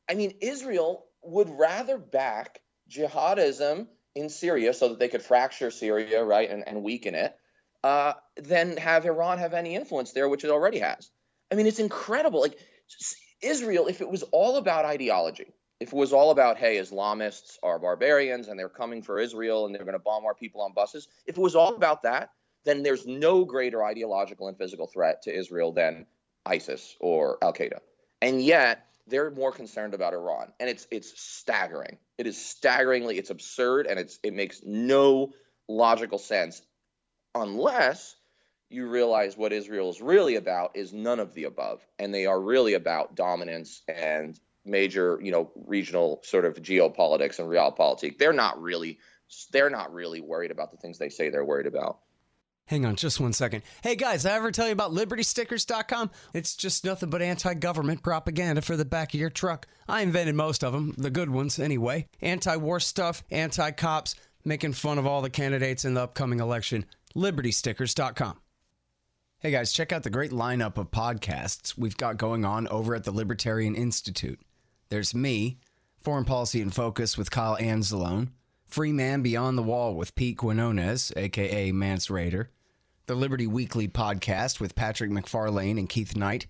I mean, Israel would rather back jihadism in Syria so that they could fracture Syria, right, and weaken it, than have Iran have any influence there, which it already has. I mean, it's incredible. Israel, if it was all about ideology, if it was all about, hey, Islamists are barbarians and they're coming for Israel and they're going to bomb our people on buses, if it was all about that, then there's no greater ideological and physical threat to Israel than ISIS or Al-Qaeda. And yet, they're more concerned about Iran, and it's staggering. It is staggeringly, it's absurd, and it makes no logical sense unless you realize what Israel is really about is none of the above, and they are really about dominance and major, regional sort of geopolitics and realpolitik. They're not really worried about the things they say they're worried about. Hang on just one second. Hey guys, I ever tell you about LibertyStickers.com? It's just nothing but anti-government propaganda for the back of your truck. I invented most of them, the good ones anyway. Anti-war stuff, anti-cops, making fun of all the candidates in the upcoming election. LibertyStickers.com. Hey guys, check out the great lineup of podcasts we've got going on over at the Libertarian Institute. There's me, Foreign Policy in Focus with Kyle Anzalone, Free Man Beyond the Wall with Pete Quinones, a.k.a. Mance Raider, the Liberty Weekly podcast with Patrick McFarlane and Keith Knight,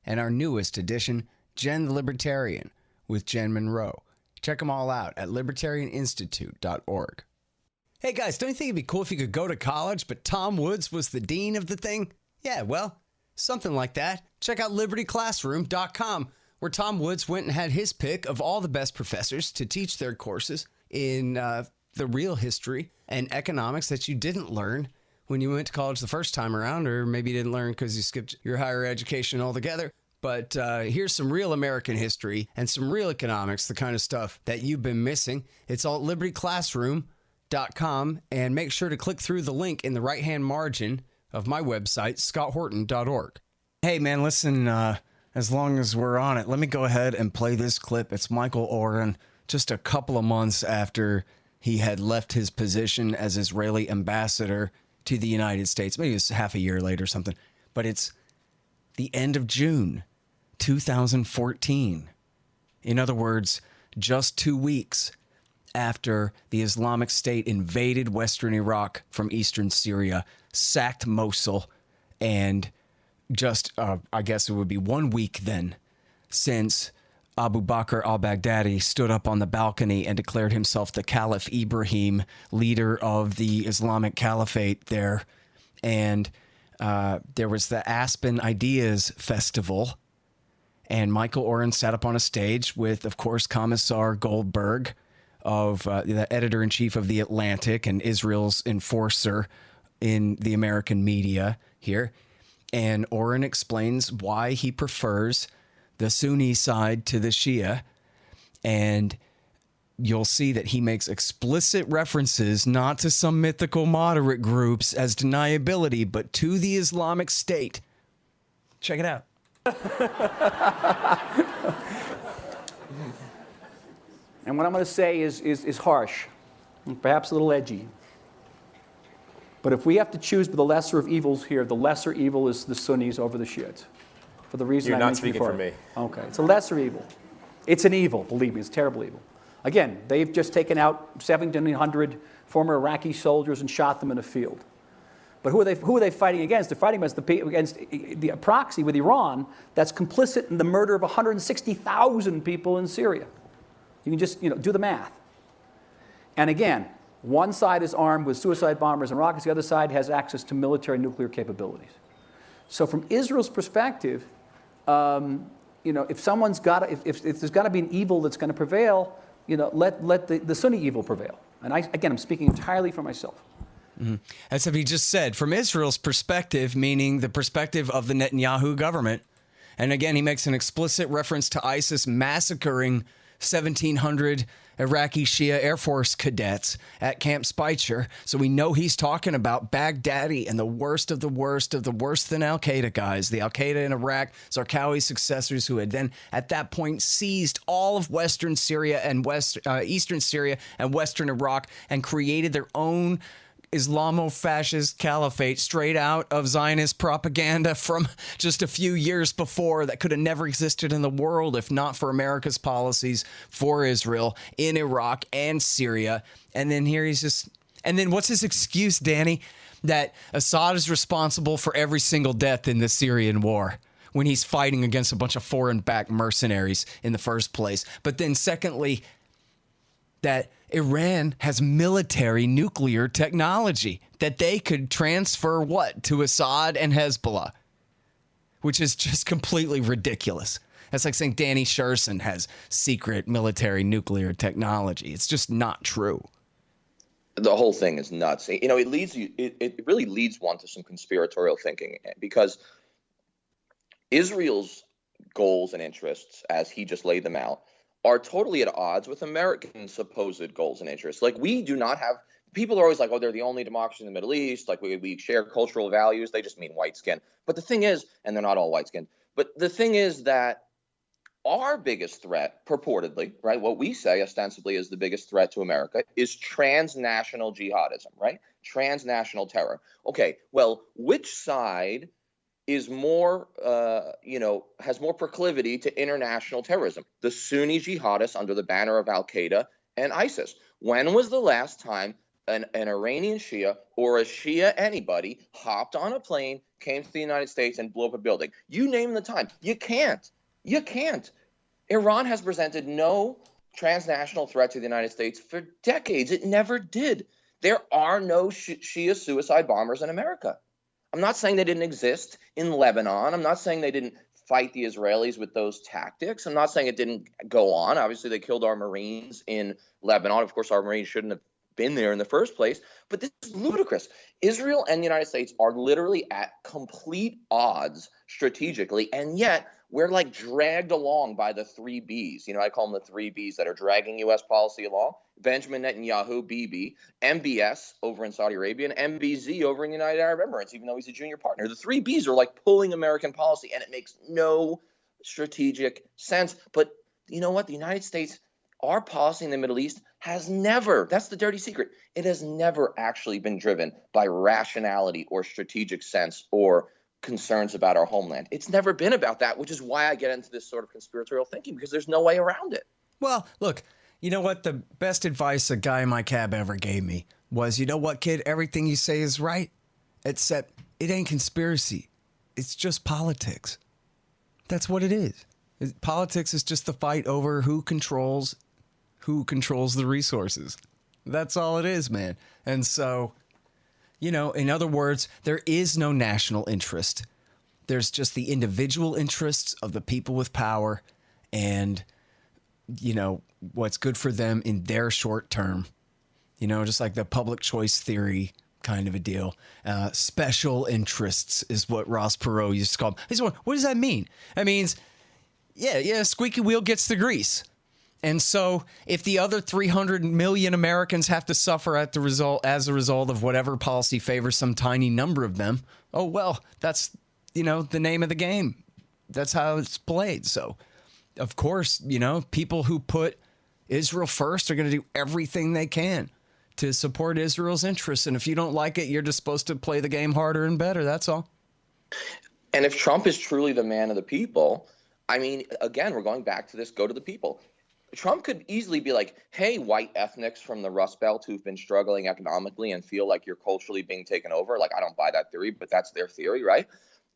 and our newest edition, Jen the Libertarian, with Jen Monroe. Check them all out at libertarianinstitute.org. Hey guys, don't you think it'd be cool if you could go to college, but Tom Woods was the dean of the thing? Yeah, well, something like that. Check out libertyclassroom.com, where Tom Woods went and had his pick of all the best professors to teach their courses in the real history and economics that you didn't learn when you went to college the first time around, or maybe you didn't learn because you skipped your higher education altogether. But here's some real American history and some real economics, the kind of stuff that you've been missing. It's all at libertyclassroom.com, and make sure to click through the link in the right-hand margin of my website, scotthorton.org. Hey, man, listen, as long as we're on it, let me go ahead and play this clip. It's Michael Oren, just a couple of months after he had left his position as Israeli ambassador to the United States. Maybe it's half a year later or something, but it's the end of June 2014. In other words, just 2 weeks after the Islamic State invaded Western Iraq from eastern Syria, sacked Mosul, and just, I guess it would be 1 week then since Abu Bakr al-Baghdadi stood up on the balcony and declared himself the Caliph Ibrahim, leader of the Islamic Caliphate there. And there was the Aspen Ideas Festival, and Michael Oren sat up on a stage with, of course, Commissar Goldberg, of the editor-in-chief of The Atlantic and Israel's enforcer in the American media here. And Oren explains why he prefers the Sunni side to the Shia, and you'll see that he makes explicit references not to some mythical moderate groups as deniability, but to the Islamic State. Check it out. And what I'm going to say is harsh, and perhaps a little edgy. But if we have to choose the lesser of evils here, the lesser evil is the Sunnis over the Shiites. For the reason You're I not mentioned speaking before. for me. Okay, it's a lesser evil. It's an evil, believe me, it's a terrible evil. Again, they've just taken out 1,700 former Iraqi soldiers and shot them in a field. But who are they fighting against? They're fighting against the proxy with Iran that's complicit in the murder of 160,000 people in Syria. You can just do the math. And again, one side is armed with suicide bombers and rockets. The other side has access to military nuclear capabilities. So from Israel's perspective, if someone's got, if there's got to be an evil that's going to prevail, let the Sunni evil prevail. And I'm speaking entirely for myself. Mm-hmm. As if he just said, from Israel's perspective, meaning the perspective of the Netanyahu government. And again, he makes an explicit reference to ISIS massacring 1,700 Iraqi Shia Air Force cadets at Camp Speicher. So we know he's talking about Baghdadi and the worst of the worst of the worse than Al-Qaeda guys. The Al-Qaeda in Iraq, Zarqawi's successors, who had then at that point seized all of Western Syria and Eastern Syria and Western Iraq and created their own Islamo-fascist caliphate straight out of Zionist propaganda from just a few years before that could have never existed in the world if not for America's policies for Israel in Iraq and Syria. And then here and then what's his excuse, Danny? That Assad is responsible for every single death in the Syrian war when he's fighting against a bunch of foreign-backed mercenaries in the first place. But then secondly, that Iran has military nuclear technology that they could transfer to Assad and Hezbollah, which is just completely ridiculous. That's like saying Danny Sjursen has secret military nuclear technology. It's just not true. The whole thing is nuts. It really leads one to some conspiratorial thinking, because Israel's goals and interests, as he just laid them out, are totally at odds with American supposed goals and interests. Like, we do not have, people are always like, oh, they're the only democracy in the Middle East. Like, we share cultural values. They just mean white skin. But the thing is, and they're not all white skinned, but the thing is that our biggest threat, purportedly, right, what we say ostensibly is the biggest threat to America is transnational jihadism, right? Transnational terror. Okay, well, which side is more, has more proclivity to international terrorism? The Sunni jihadists under the banner of Al-Qaeda and ISIS. When was the last time an Iranian Shia or a Shia anybody hopped on a plane, came to the United States, and blew up a building? You name the time. You can't. Iran has presented no transnational threat to the United States for decades. It never did. There are no Shia suicide bombers in America. I'm not saying they didn't exist in Lebanon. I'm not saying they didn't fight the Israelis with those tactics. I'm not saying it didn't go on. Obviously, they killed our Marines in Lebanon. Of course, our Marines shouldn't have been there in the first place. But this is ludicrous. Israel and the United States are literally at complete odds strategically, and yet we're like dragged along by the three Bs. You know, I call them the three Bs that are dragging U.S. policy along. Benjamin Netanyahu, BB, MBS over in Saudi Arabia, and MBZ over in the United Arab Emirates, even though he's a junior partner. The three Bs are like pulling American policy, and it makes no strategic sense. But you know what? The United States, our policy in the Middle East has never, that's the dirty secret, it has never actually been driven by rationality or strategic sense or concerns about our homeland. It's never been about that, which is why I get into this sort of conspiratorial thinking, because there's no way around it. Well, look, you know what? The best advice a guy in my cab ever gave me was, you know what, kid? Everything you say is right, except it ain't conspiracy. It's just politics. That's what it is. Politics is just the fight over who controls the resources. That's all it is, man. And so, you know, in other words, there is no national interest. There's just the individual interests of the people with power and, you know, what's good for them in their short term. You know, just like the public choice theory kind of a deal. Special interests is what Ross Perot used to call them. He's going, what does that mean? That means, yeah, squeaky wheel gets the grease. And so if the other 300 million Americans have to suffer as a result of whatever policy favors some tiny number of them, oh, well, that's, you know, the name of the game. That's how it's played. So, of course, you know, people who put Israel first are going to do everything they can to support Israel's interests. And if you don't like it, you're just supposed to play the game harder and better. That's all. And if Trump is truly the man of the people, I mean, again, we're going back to this, go to the people. Trump could easily be like, hey, white ethnics from the Rust Belt who've been struggling economically and feel like you're culturally being taken over. Like, I don't buy that theory, but that's their theory, right?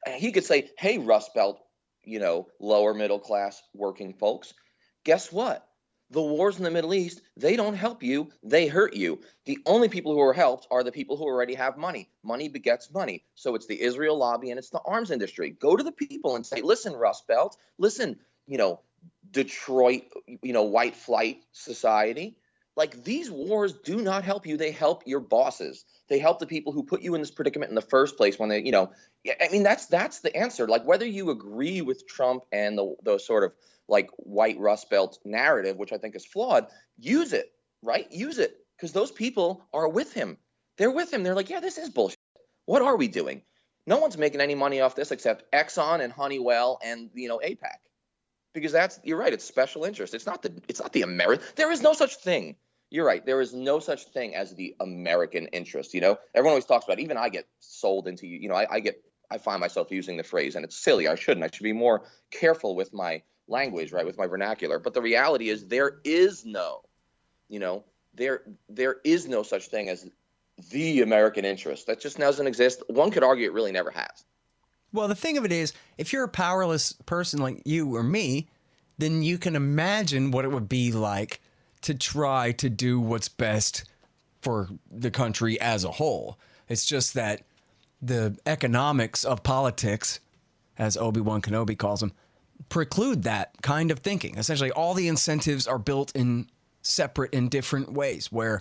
And he could say, hey, Rust Belt, you know, lower middle class working folks, guess what? The wars in the Middle East, they don't help you. They hurt you. The only people who are helped are the people who already have money. Money begets money. So it's the Israel lobby and it's the arms industry. Go to the people and say, listen, Rust Belt, listen, you know, Detroit, you know, white flight society. Like, these wars do not help you. They help your bosses. They help the people who put you in this predicament in the first place when they, you know, I mean, that's the answer. Like, whether you agree with Trump and the sort of like white Rust Belt narrative, which I think is flawed, use it, right? Use it, because those people are with him. They're with him. They're like, yeah, this is bullshit. What are we doing? No one's making any money off this except Exxon and Honeywell and, you know, APAC. Because you're right, it's special interest. It's not the American. There is no such thing. You're right. There is no such thing as the American interest. You know, everyone always talks about it. Even I get sold into, you know, I find myself using the phrase, and it's silly. I shouldn't. I should be more careful with my language, right, with my vernacular. But the reality is there is no, you know, there is no such thing as the American interest. That just doesn't exist. One could argue it really never has. Well, the thing of it is, if you're a powerless person like you or me, then you can imagine what it would be like to try to do what's best for the country as a whole. It's just that the economics of politics, as Obi-Wan Kenobi calls them, preclude that kind of thinking. Essentially, all the incentives are built in separate and different ways, where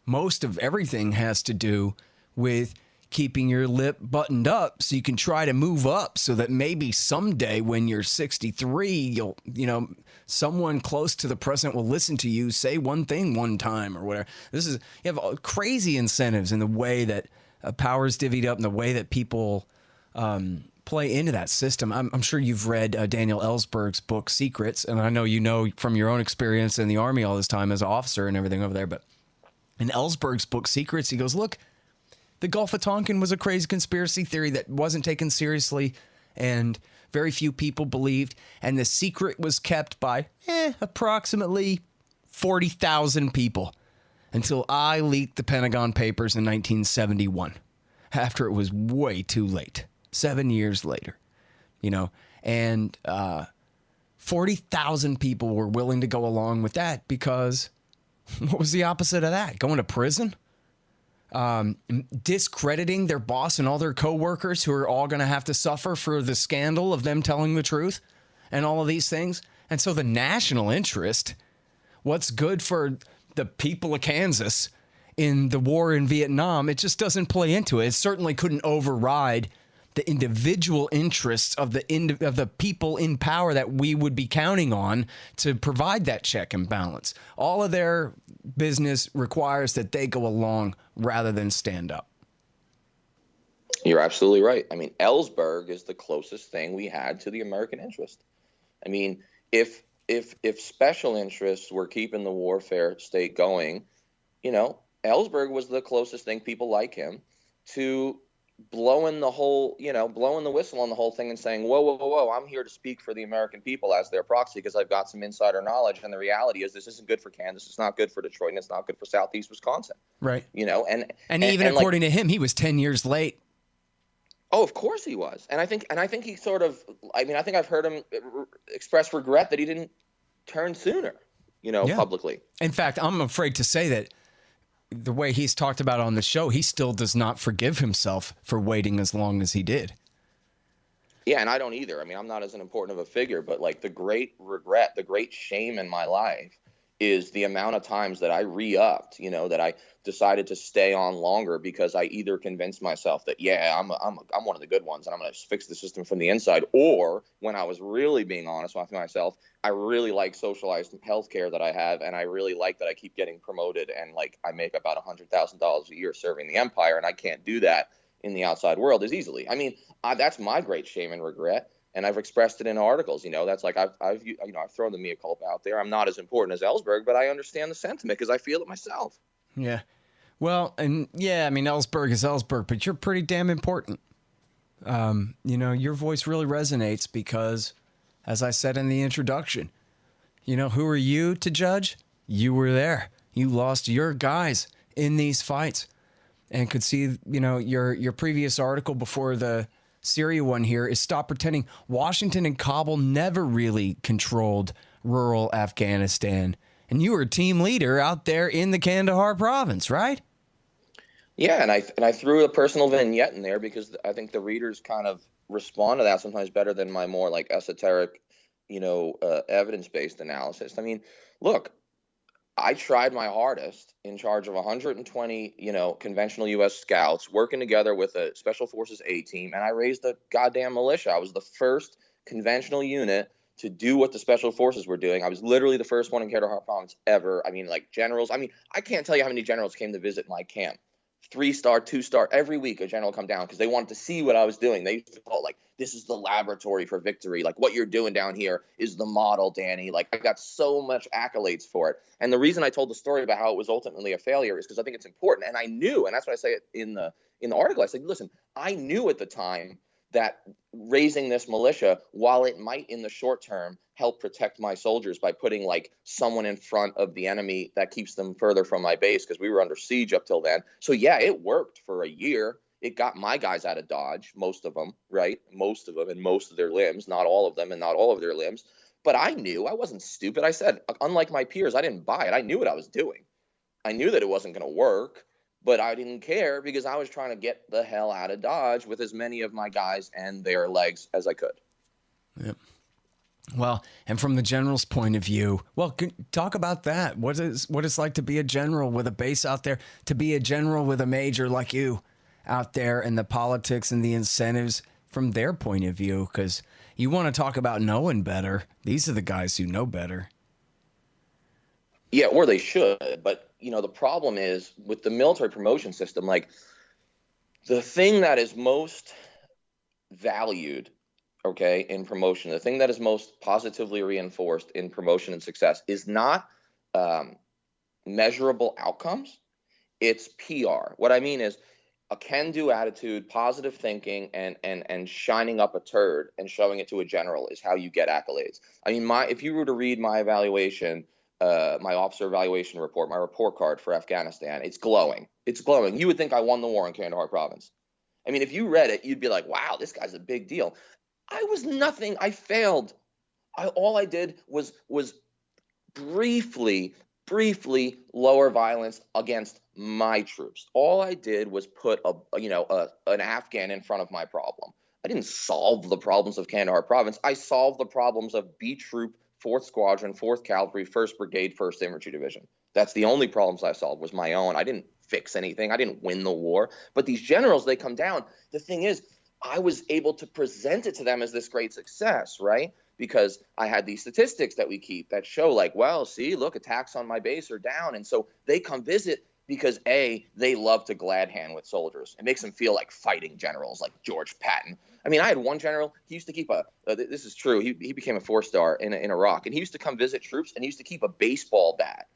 most of everything has to do with keeping your lip buttoned up so you can try to move up so that maybe someday when you're 63, someone close to the president will listen to you say one thing one time or whatever. You have crazy incentives in the way that power is divvied up and the way that people play into that system. I'm sure you've read Daniel Ellsberg's book, Secrets, and I know you know from your own experience in the Army all this time as an officer and everything over there, but in Ellsberg's book, Secrets, he goes, look, the Gulf of Tonkin was a crazy conspiracy theory that wasn't taken seriously and very few people believed. And the secret was kept by approximately 40,000 people until I leaked the Pentagon Papers in 1971, after it was way too late, 7 years later, and 40,000 people were willing to go along with that because what was the opposite of that? Going to prison? Discrediting their boss and all their coworkers who are all going to have to suffer for the scandal of them telling the truth and all of these things. And so the national interest, what's good for the people of Kansas in the war in Vietnam, it just doesn't play into it. It certainly couldn't override the individual interests of the people in power that we would be counting on to provide that check and balance. All of their business requires that they go along rather than stand up. You're absolutely right. I mean, Ellsberg is the closest thing we had to the American interest. I mean, if special interests were keeping the warfare state going, you know, Ellsberg was the closest thing, people like him, to blowing the whistle on the whole thing and saying, whoa, I'm here to speak for the American people as their proxy because I've got some insider knowledge. And the reality is this isn't good for Kansas. It's not good for Detroit, and it's not good for Southeast Wisconsin. Right. You know, and even according to him, he was 10 years late. Oh, of course he was. And I think he sort of, I mean, I think I've heard him express regret that he didn't turn sooner, publicly. In fact, I'm afraid to say that the way he's talked about on the show, he still does not forgive himself for waiting as long as he did. Yeah, and I don't either. I mean, I'm not as important of a figure, but like the great regret, the great shame in my life is the amount of times that I re-upped, that I decided to stay on longer because I either convinced myself that, I'm one of the good ones and I'm going to fix the system from the inside, or when I was really being honest with myself, I really like socialized healthcare that I have, and I really like that I keep getting promoted, and like I make about $100,000 a year serving the empire, and I can't do that in the outside world as easily. I mean, that's my great shame and regret. And I've expressed it in articles, that's like I've thrown the mea culpa out there. I'm not as important as Ellsberg, but I understand the sentiment because I feel it myself. Yeah. Well, and yeah, I mean, Ellsberg is Ellsberg, but you're pretty damn important. Your voice really resonates because, as I said in the introduction, who are you to judge? You were there. You lost your guys in these fights, and could see, your previous article before the Syria one here is stop pretending Washington and Kabul never really controlled rural Afghanistan. And you were a team leader out there in the Kandahar province, right? Yeah, and I threw a personal vignette in there because I think the readers kind of respond to that sometimes better than my more like esoteric, evidence-based analysis. I mean, look, I tried my hardest in charge of 120, conventional U.S. scouts working together with a Special Forces A team, and I raised a goddamn militia. I was the first conventional unit to do what the Special Forces were doing. I was literally the first one in Kandahar province ever. I mean, like generals. I mean, I can't tell you how many generals came to visit my camp. 3-star, 2-star, every week a general come down because they wanted to see what I was doing. They used to call like, this is the laboratory for victory. Like what you're doing down here is the model, Danny. Like I got so much accolades for it. And the reason I told the story about how it was ultimately a failure is because I think it's important. And I knew, and that's why I say it in the article. I said, listen, I knew at the time that raising this militia, while it might in the short term help protect my soldiers by putting like someone in front of the enemy that keeps them further from my base, because we were under siege up till then. So yeah, it worked for a year. It got my guys out of Dodge, most of them, right? Most of them and most of their limbs, not all of them and not all of their limbs. But I knew, I wasn't stupid. I said, unlike my peers, I didn't buy it. I knew what I was doing. I knew that it wasn't going to work. But I didn't care because I was trying to get the hell out of Dodge with as many of my guys and their legs as I could. Yep. Well, and from the general's point of view, well, talk about that. What it's like to be a general with a base out there, to be a general with a major like you out there, and the politics and the incentives from their point of view, because you want to talk about knowing better. These are the guys who know better. Yeah, or they should, but the problem is with the military promotion system, like the thing that is most valued, in promotion, the thing that is most positively reinforced in promotion and success is not measurable outcomes. It's PR. What I mean is a can-do attitude, positive thinking, and shining up a turd and showing it to a general is how you get accolades. I mean, if you were to read my evaluation, my officer evaluation report, my report card for Afghanistan, it's glowing. It's glowing. You would think I won the war in Kandahar province. I mean, if you read it, you'd be like, wow, this guy's a big deal. I was nothing. I failed All I did was briefly lower violence against my troops. All I did was put an Afghan in front of my problem. I didn't solve the problems of Kandahar province. I solved the problems of B Troop, 4th Squadron, 4th Cavalry, 1st Brigade, 1st Infantry Division. That's the only problems I solved was my own. I didn't fix anything. I didn't win the war. But these generals, they come down. The thing is, I was able to present it to them as this great success, right? Because I had these statistics that we keep that show like, well, see, look, attacks on my base are down. And so they come visit because A, they love to glad hand with soldiers. It makes them feel like fighting generals like George Patton. I mean, I had one general, he used to keep this is true, he became a 4-star in Iraq, and he used to come visit troops, and he used to keep a baseball bat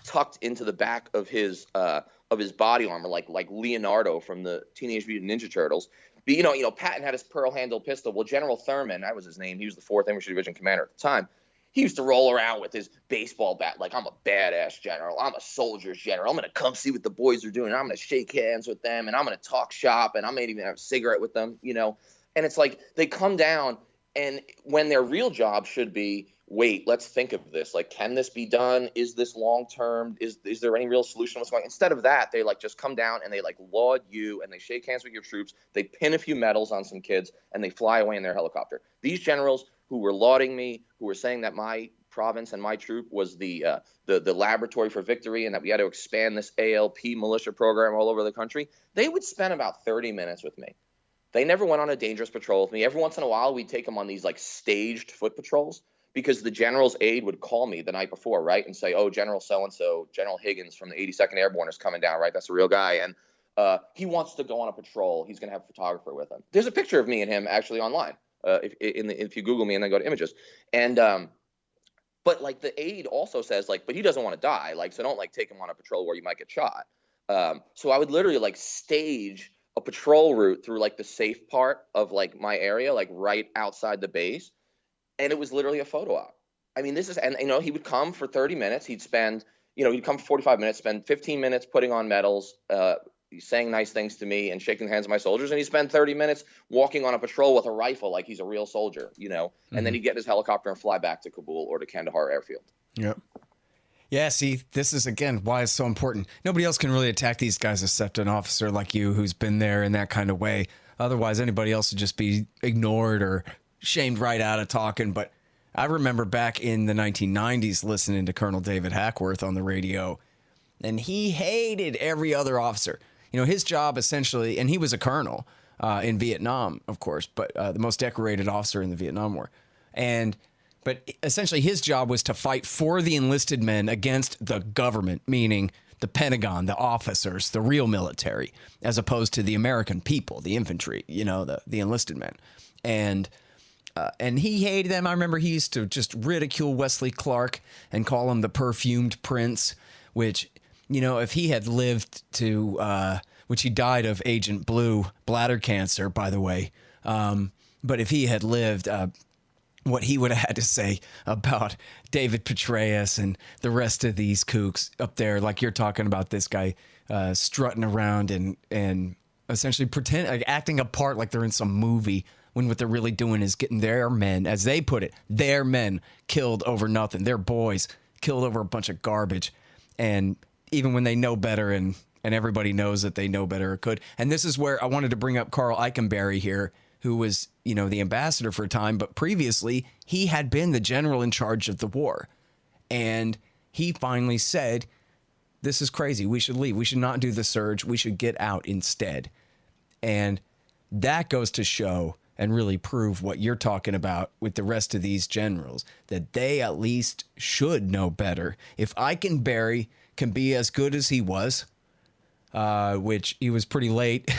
tucked into the back of his body armor, like Leonardo from the Teenage Mutant Ninja Turtles. But, you know, Patton had his pearl-handled pistol. Well, General Thurman, that was his name, he was the 4th Infantry Division commander at the time. He used to roll around with his baseball bat like, I'm a badass general. I'm a soldier's general. I'm going to come see what the boys are doing. I'm going to shake hands with them, and I'm going to talk shop, and I may even have a cigarette with them, you know. And it's like they come down, and when their real job should be, wait, let's think of this. Like, can this be done? Is this long-term? Is there any real solution? What's going on? Instead of that, they, like, just come down, and they, like, laud you, and they shake hands with your troops. They pin a few medals on some kids, and they fly away in their helicopter. These generals who were lauding me, who were saying that my province and my troop was the laboratory for victory and that we had to expand this ALP militia program all over the country, they would spend about 30 minutes with me. They never went on a dangerous patrol with me. Every once in a while, we'd take them on these, like, staged foot patrols because the general's aide would call me the night before, right, and say, oh, General so-and-so, General Higgins from the 82nd Airborne is coming down, right? That's a real guy. And he wants to go on a patrol. He's going to have a photographer with him. There's a picture of me and him actually online. If you Google me and then go to images, and but like the aide also says like, but he doesn't want to die, like, so don't like take him on a patrol where you might get shot. So I would literally like stage a patrol route through like the safe part of like my area, like right outside the base, and it was literally a photo op. I mean, and you know, he would come for 30 minutes. He'd come for 45 minutes, spend 15 minutes putting on medals, saying nice things to me and shaking the hands of my soldiers, and he spent 30 minutes walking on a patrol with a rifle like he's a real soldier, you know, and then he'd get in his helicopter and fly back to Kabul or to Kandahar airfield. Yep. Yeah, see, this is, again, why it's so important. Nobody else can really attack these guys except an officer like you who's been there in that kind of way. Otherwise, anybody else would just be ignored or shamed right out of talking. But I remember back in the 1990s listening to Colonel David Hackworth on the radio, and he hated every other officer. You know, his job essentially, and he was a colonel in Vietnam, of course, but the most decorated officer in the Vietnam War. But essentially his job was to fight for the enlisted men against the government, meaning the Pentagon, the officers, the real military, as opposed to the American people, the infantry, you know, the enlisted men. And he hated them. I remember he used to just ridicule Wesley Clark and call him the perfumed prince, which, you know, if he had lived to, which he died of Agent Blue bladder cancer, by the way. But if he had lived, what he would have had to say about David Petraeus and the rest of these kooks up there, like you're talking about this guy strutting around and essentially acting a part like they're in some movie, when what they're really doing is getting their men, as they put it, their men killed over nothing, their boys killed over a bunch of garbage. And even when they know better and everybody knows that they know better or could. And this is where I wanted to bring up Carl Eichenberry here, who was, you know, the ambassador for a time, but previously he had been the general in charge of the war. And he finally said, this is crazy. We should leave. We should not do the surge. We should get out instead. And that goes to show and really prove what you're talking about with the rest of these generals, that they at least should know better. If Eichenberry can be as good as he was, which he was pretty late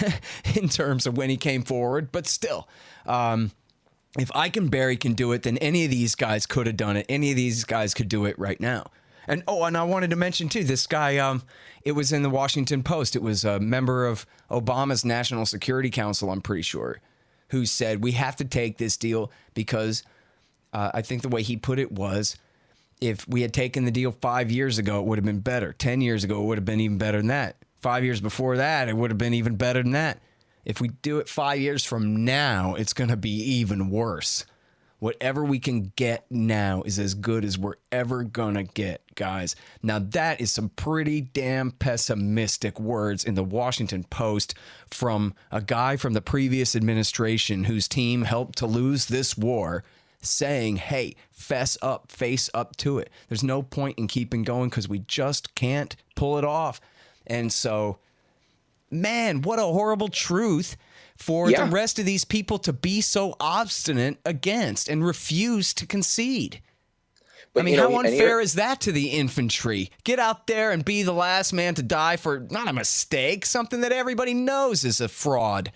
in terms of when he came forward, but still, if Eichenberry can do it, then any of these guys could have done it. Any of these guys could do it right now. And I wanted to mention too, this guy, it was in the Washington Post. It was a member of Obama's National Security Council, I'm pretty sure, who said, we have to take this deal because I think the way he put it was, if we had taken the deal 5 years ago, it would have been better. 10 years ago, it would have been even better than that. 5 years before that, it would have been even better than that. If we do it 5 years from now, it's going to be even worse. Whatever we can get now is as good as we're ever gonna get, guys. Now that is some pretty damn pessimistic words in the Washington Post from a guy from the previous administration whose team helped to lose this war, saying, hey, fess up, face up to it. There's no point in keeping going because we just can't pull it off. And so, man, what a horrible truth for the rest of these people to be so obstinate against and refuse to concede. But, I mean, how unfair is that to the infantry? Get out there and be the last man to die for not a mistake, something that everybody knows is a fraud.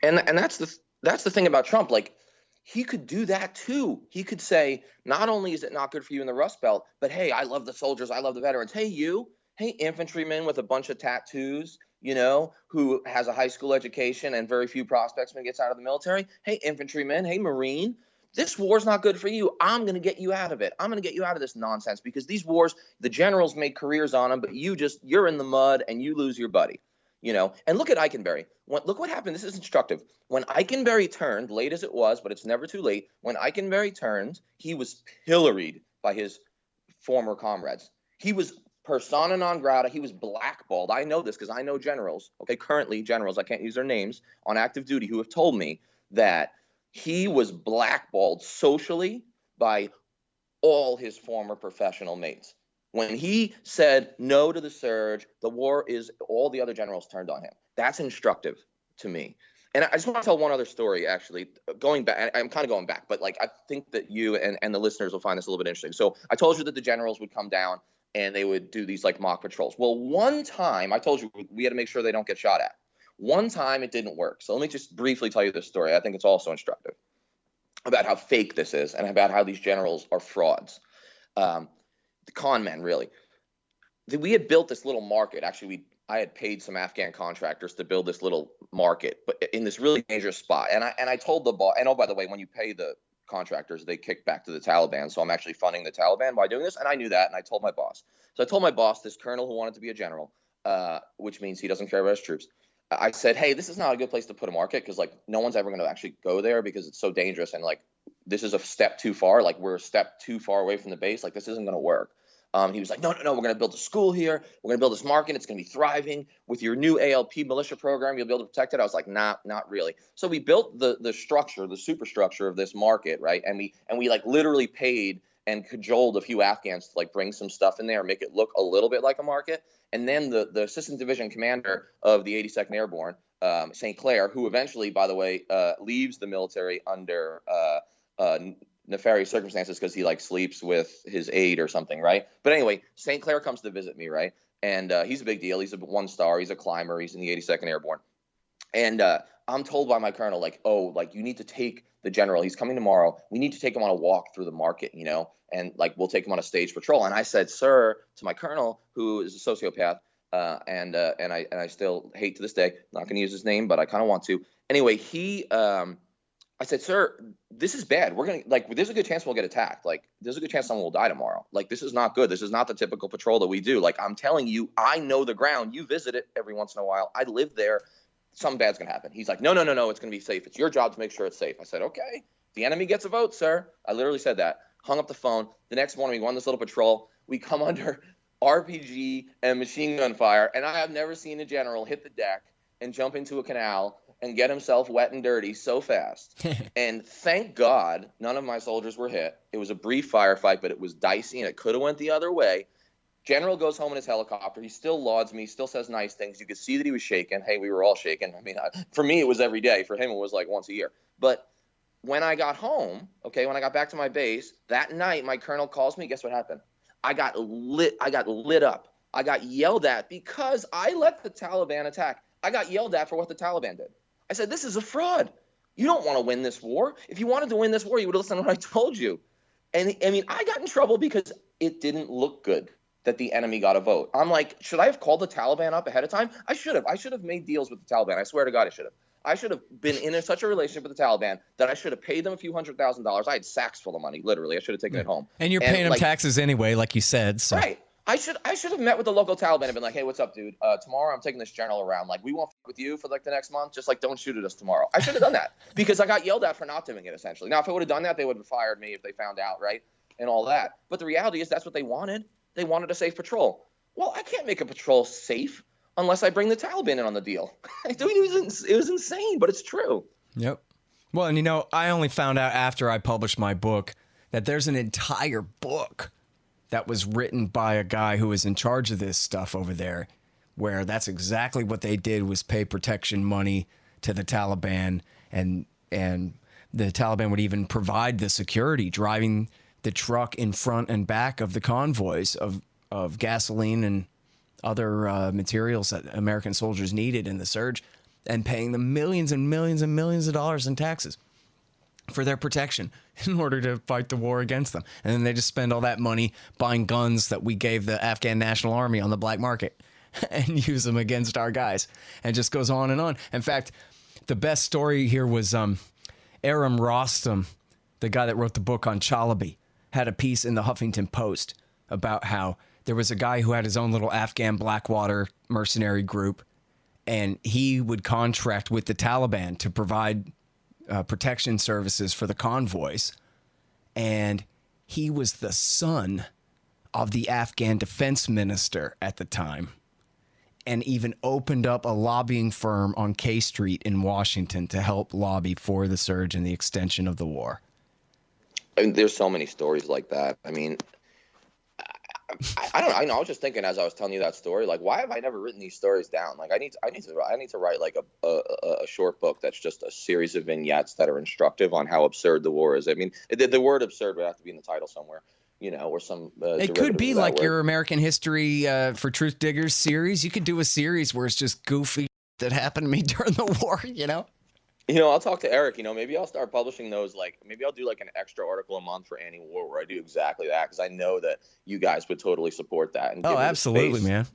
And that's the thing about Trump. Like, he could do that too. He could say, not only is it not good for you in the Rust Belt, but hey, I love the soldiers, I love the veterans. Hey, infantryman with a bunch of tattoos, you know, who has a high school education and very few prospects when he gets out of the military. Hey, infantryman, hey, Marine, this war's not good for you. I'm going to get you out of it. I'm going to get you out of this nonsense because these wars, the generals make careers on them, but you're in the mud and you lose your buddy. You know, and look at Eikenberry. Look what happened. This is instructive. When Eikenberry turned, late as it was, but it's never too late. When Eikenberry turned, he was pilloried by his former comrades. He was persona non grata. He was blackballed. I know this because I know generals, currently generals, I can't use their names, on active duty who have told me that he was blackballed socially by all his former professional mates. When he said no to the surge, the war is, all the other generals turned on him. That's instructive to me. And I just want to tell one other story, actually, going back. I'm kind of going back, but like I think that you and the listeners will find this a little bit interesting. So I told you that the generals would come down and they would do these like mock patrols. Well, one time I told you we had to make sure they don't get shot at. One time it didn't work. So let me just briefly tell you this story. I think it's also instructive about how fake this is and about how these generals are frauds. The con men, really. We had built this little market. Actually, I had paid some Afghan contractors to build this little market, but in this really dangerous spot. And I told the boss, and oh, by the way, when you pay the contractors, they kick back to the Taliban. So I'm actually funding the Taliban by doing this. And I knew that. And I told my boss. So I told my boss, this colonel who wanted to be a general, which means he doesn't care about his troops. I said, hey, this is not a good place to put a market because like no one's ever going to actually go there because it's so dangerous. And like, this is a step too far. Like we're a step too far away from the base. Like this isn't going to work. He was like, no, we're going to build a school here. We're going to build this market. It's going to be thriving. With your new ALP militia program, you'll be able to protect it. I was like, nah, not really. So we built the structure, the superstructure of this market, right? And we like literally paid and cajoled a few Afghans to like bring some stuff in there, make it look a little bit like a market. And then the assistant division commander of the 82nd Airborne, St. Clair, who eventually, by the way, leaves the military under nefarious circumstances because he like sleeps with his aide or something, right? But anyway, St. Clair comes to visit me, right? And he's a big deal. He's a 1-star. He's a climber. He's in the 82nd Airborne. And I'm told by my colonel, like, oh, like you need to take the general. He's coming tomorrow. We need to take him on a walk through the market, you know, and like we'll take him on a stage patrol. And I said, sir, to my colonel, who is a sociopath, and I still hate to this day. I'm not going to use his name, but I kind of want to. Anyway, I said, sir, this is bad. We're going to, like, there's a good chance we'll get attacked. Like, there's a good chance someone will die tomorrow. Like, this is not good. This is not the typical patrol that we do. Like, I'm telling you, I know the ground. You visit it every once in a while. I live there. Something bad's going to happen. He's like, no, it's going to be safe. It's your job to make sure it's safe. I said, okay. The enemy gets a vote, sir. I literally said that. Hung up the phone. The next morning, we go on this little patrol. We come under RPG and machine gun fire. And I have never seen a general hit the deck and jump into a canal and get himself wet and dirty so fast. And thank God none of my soldiers were hit. It was a brief firefight, but it was dicey and it could have went the other way. General goes home in his helicopter. He still lauds me, still says nice things. You could see that he was shaken. Hey, we were all shaken. I mean, for me, it was every day. For him, it was like once a year. But when I got home, when I got back to my base, that night, my colonel calls me. Guess what happened? I got lit up. I got yelled at because I let the Taliban attack. I got yelled at for what the Taliban did. I said, this is a fraud. You don't want to win this war. If you wanted to win this war, you would listen to what I told you. And I mean, I got in trouble because it didn't look good that the enemy got a vote. I'm like, should I have called the Taliban up ahead of time? I should have. I should have made deals with the Taliban. I swear to God, I should have. I should have been in such a relationship with the Taliban that I should have paid them a few $100,000. I had sacks full of money, literally. I should have taken it home. And you're paying them taxes anyway, like you said. So. Right. I should have met with the local Taliban and been like, hey, what's up, dude? Tomorrow I'm taking this general around. Like, we won't f with you for like the next month. Just like, don't shoot at us tomorrow. I should have done that because I got yelled at for not doing it, essentially. Now, if I would have done that, they would have fired me if they found out, right? And all that. But the reality is that's what they wanted. They wanted a safe patrol. Well, I can't make a patrol safe unless I bring the Taliban in on the deal. I mean, it was insane, but it's true. Yep. Well, and you know, I only found out after I published my book that there's an entire book that was written by a guy who was in charge of this stuff over there, where that's exactly what they did, was pay protection money to the Taliban, and the Taliban would even provide the security, driving the truck in front and back of the convoys of gasoline and other materials that American soldiers needed in the surge, and paying them millions and millions and millions of dollars in taxes for their protection in order to fight the war against them. And then they just spend all that money buying guns that we gave the Afghan National Army on the black market and use them against our guys. And it just goes on and on. In fact, the best story here was Aram Rostam, the guy that wrote the book on Chalabi, had a piece in the Huffington Post about how there was a guy who had his own little Afghan Blackwater mercenary group, and he would contract with the Taliban to provide protection services for the convoys. And he was the son of the Afghan defense minister at the time, and even opened up a lobbying firm on K Street in Washington to help lobby for the surge and the extension of the war. I mean, there's so many stories like that. I mean, I don't know. I was just thinking as I was telling you that story, like, why have I never written these stories down? Like, I need to write like a short book that's just a series of vignettes that are instructive on how absurd the war is. I mean, the word absurd would have to be in the title somewhere, you know, or some. It could be like your American History for Truth Diggers series. You could do a series where it's just goofy that happened to me during the war, you know? You know, I'll talk to Eric. You know, maybe I'll start publishing those. Like, maybe I'll do like an extra article a month for anti-war where I do exactly that, because I know that you guys would totally support that. And absolutely, man.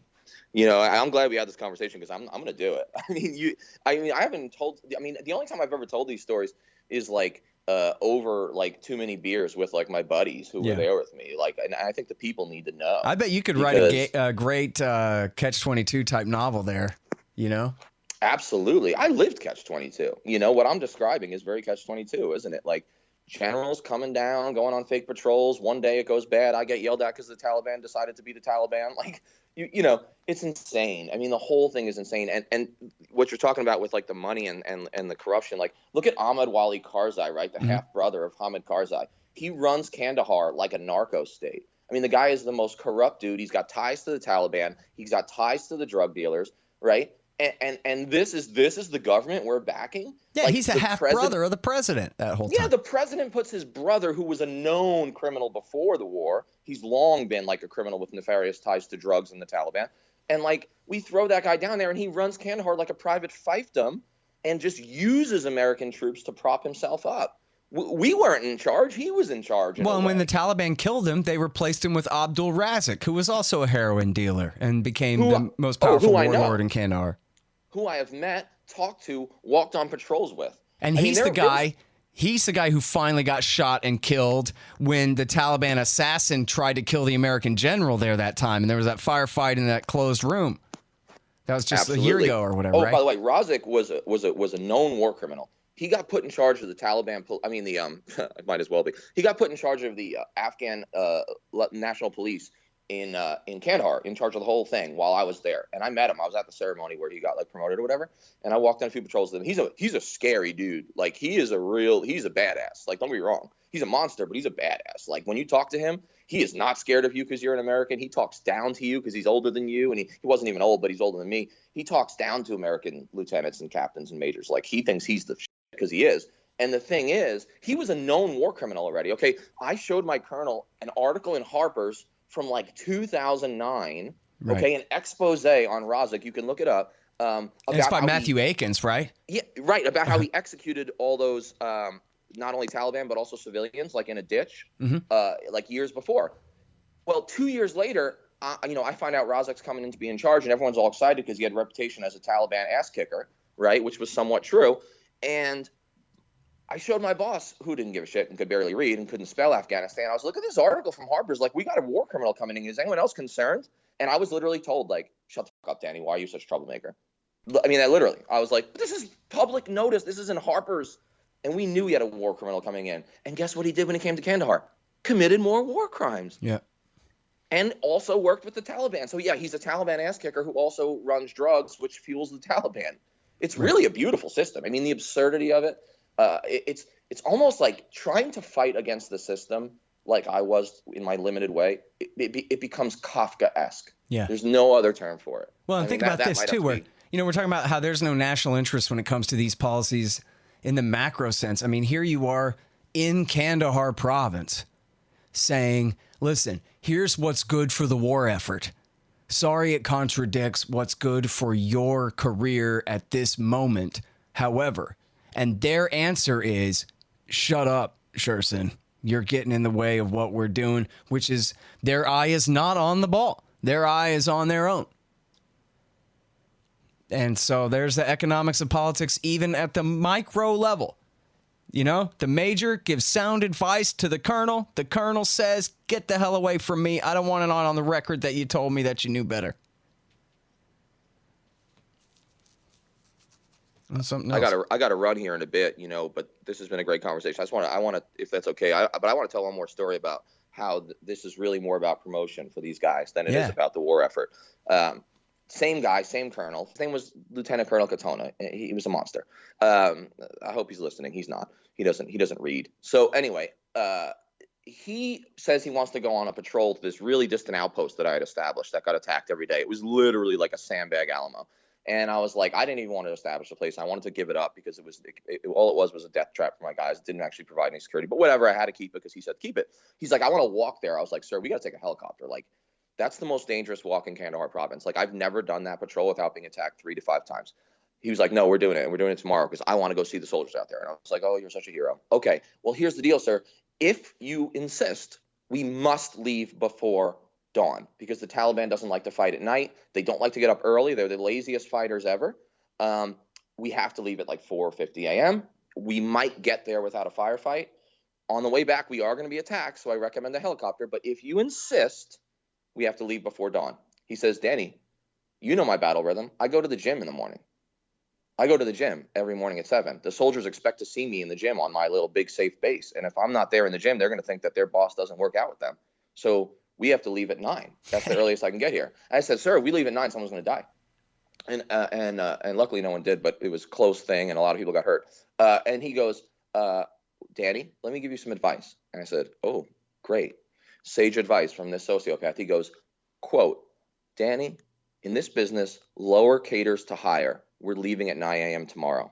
You know, I'm glad we had this conversation, because I'm going to do it. I haven't told. I mean, the only time I've ever told these stories is like over like too many beers with like my buddies who were there with me. Like, and I think the people need to know. I bet you could write a great Catch-22 type novel there. You know. Absolutely. I lived Catch-22. You know, what I'm describing is very Catch-22, isn't it? Like, generals coming down, going on fake patrols. One day it goes bad. I get yelled at because the Taliban decided to be the Taliban. Like, you know, it's insane. I mean, the whole thing is insane. And what you're talking about with, like, the money and the corruption, like, look at Ahmad Wali Karzai, right? The half-brother of Hamid Karzai. He runs Kandahar like a narco state. I mean, the guy is the most corrupt dude. He's got ties to the Taliban. He's got ties to the drug dealers, right? And this is the government we're backing. Yeah, like, he's a half brother of the president that whole time. Yeah, the president puts his brother, who was a known criminal before the war. He's long been like a criminal with nefarious ties to drugs and the Taliban. And like, we throw that guy down there, and he runs Kandahar like a private fiefdom, and just uses American troops to prop himself up. We weren't in charge. He was in charge. Well, and when the Taliban killed him, they replaced him with Abdul Razik, who was also a heroin dealer and became the most powerful warlord in Kandahar. Who I have met, talked to, walked on patrols with. And he's the guy who finally got shot and killed when the Taliban assassin tried to kill the American general there that time. And there was that firefight in that closed room. That was just a year ago or whatever, right? By the way, Razik was a known war criminal. He got put in charge of the Taliban. It might as well be. He got put in charge of the Afghan National Police in Kandahar, in charge of the whole thing while I was there. And I met him. I was at the ceremony where he got like promoted or whatever. And I walked on a few patrols with him. He's a scary dude. Like, he's a badass. Like, don't get me wrong. He's a monster, but he's a badass. Like, when you talk to him, he is not scared of you because you're an American. He talks down to you because he's older than you. And he wasn't even old, but he's older than me. He talks down to American lieutenants and captains and majors. Like, he thinks he's the shit because he is. And the thing is, he was a known war criminal already. Okay, I showed my colonel an article in Harper's from like 2009, okay, an expose on Razik. You can look it up. It's by Matthew Akins, right? Yeah, right, about how he executed all those, not only Taliban, but also civilians, like in a ditch, like years before. Well, 2 years later, I find out Razik's coming in to be in charge, and everyone's all excited because he had a reputation as a Taliban ass kicker, right, which was somewhat true. And I showed my boss, who didn't give a shit and could barely read and couldn't spell Afghanistan. I was, look at this article from Harper's. Like, we got a war criminal coming in. Is anyone else concerned? And I was literally told, like, shut the fuck up, Danny. Why are you such a troublemaker? I mean, I was like, this is public notice. This is in Harper's. And we knew he had a war criminal coming in. And guess what he did when he came to Kandahar? Committed more war crimes. Yeah. And also worked with the Taliban. So, yeah, he's a Taliban ass kicker who also runs drugs, which fuels the Taliban. It's really a beautiful system. I mean, the absurdity of it, it's almost like trying to fight against the system, like I was in my limited way. It becomes Kafka-esque. Yeah. There's no other term for it. Well, and think about this, too, where, we're talking about how there's no national interest when it comes to these policies in the macro sense. I mean, here you are in Kandahar province saying, listen, here's what's good for the war effort. Sorry, it contradicts what's good for your career at this moment. However, and their answer is, shut up, Sjursen. You're getting in the way of what we're doing, which is their eye is not on the ball. Their eye is on their own. And so there's the economics of politics, even at the micro level. The major gives sound advice to the colonel. The colonel says, get the hell away from me. I don't want it on the record that you told me that you knew better. And something else. I got to run here in a bit, but this has been a great conversation. I want to, if that's okay, but I want to tell one more story about how this is really more about promotion for these guys than it is about the war effort. Same guy, same colonel. His name was Lieutenant Colonel Katona. He was a monster. I hope he's listening. He's not. He doesn't read. So anyway, he says he wants to go on a patrol to this really distant outpost that I had established that got attacked every day. It was literally like a sandbag Alamo. And I was like, I didn't even want to establish a place. I wanted to give it up because all it was a death trap for my guys. It didn't actually provide any security. But whatever, I had to keep it because he said, keep it. He's like, I want to walk there. I was like, sir, we got to take a helicopter. Like, that's the most dangerous walk in Kandahar province. Like, I've never done that patrol without being attacked 3 to 5 times. He was like, no, we're doing it. And we're doing it tomorrow because I want to go see the soldiers out there. And I was like, oh, you're such a hero. Okay, well, here's the deal, sir. If you insist, we must leave before dawn because the Taliban doesn't like to fight at night. They don't like to get up early. They're the laziest fighters ever. We have to leave at like 4:50 a.m. We might get there without a firefight. On the way back, we are going to be attacked, so I recommend a helicopter. But if you insist, we have to leave before dawn. He says, Danny, you know my battle rhythm. I go to the gym in the morning. I go to the gym every morning at 7. The soldiers expect to see me in the gym on my little big safe base. And if I'm not there in the gym, they're going to think that their boss doesn't work out with them. So we have to leave at 9. That's the earliest I can get here. I said, sir, if we leave at 9, someone's going to die. And luckily no one did, but it was a close thing and a lot of people got hurt. And he goes, Danny, let me give you some advice. And I said, oh, great. Sage advice from this sociopath. He goes, quote, Danny, in this business, lower caters to higher. We're leaving at 9 a.m. tomorrow.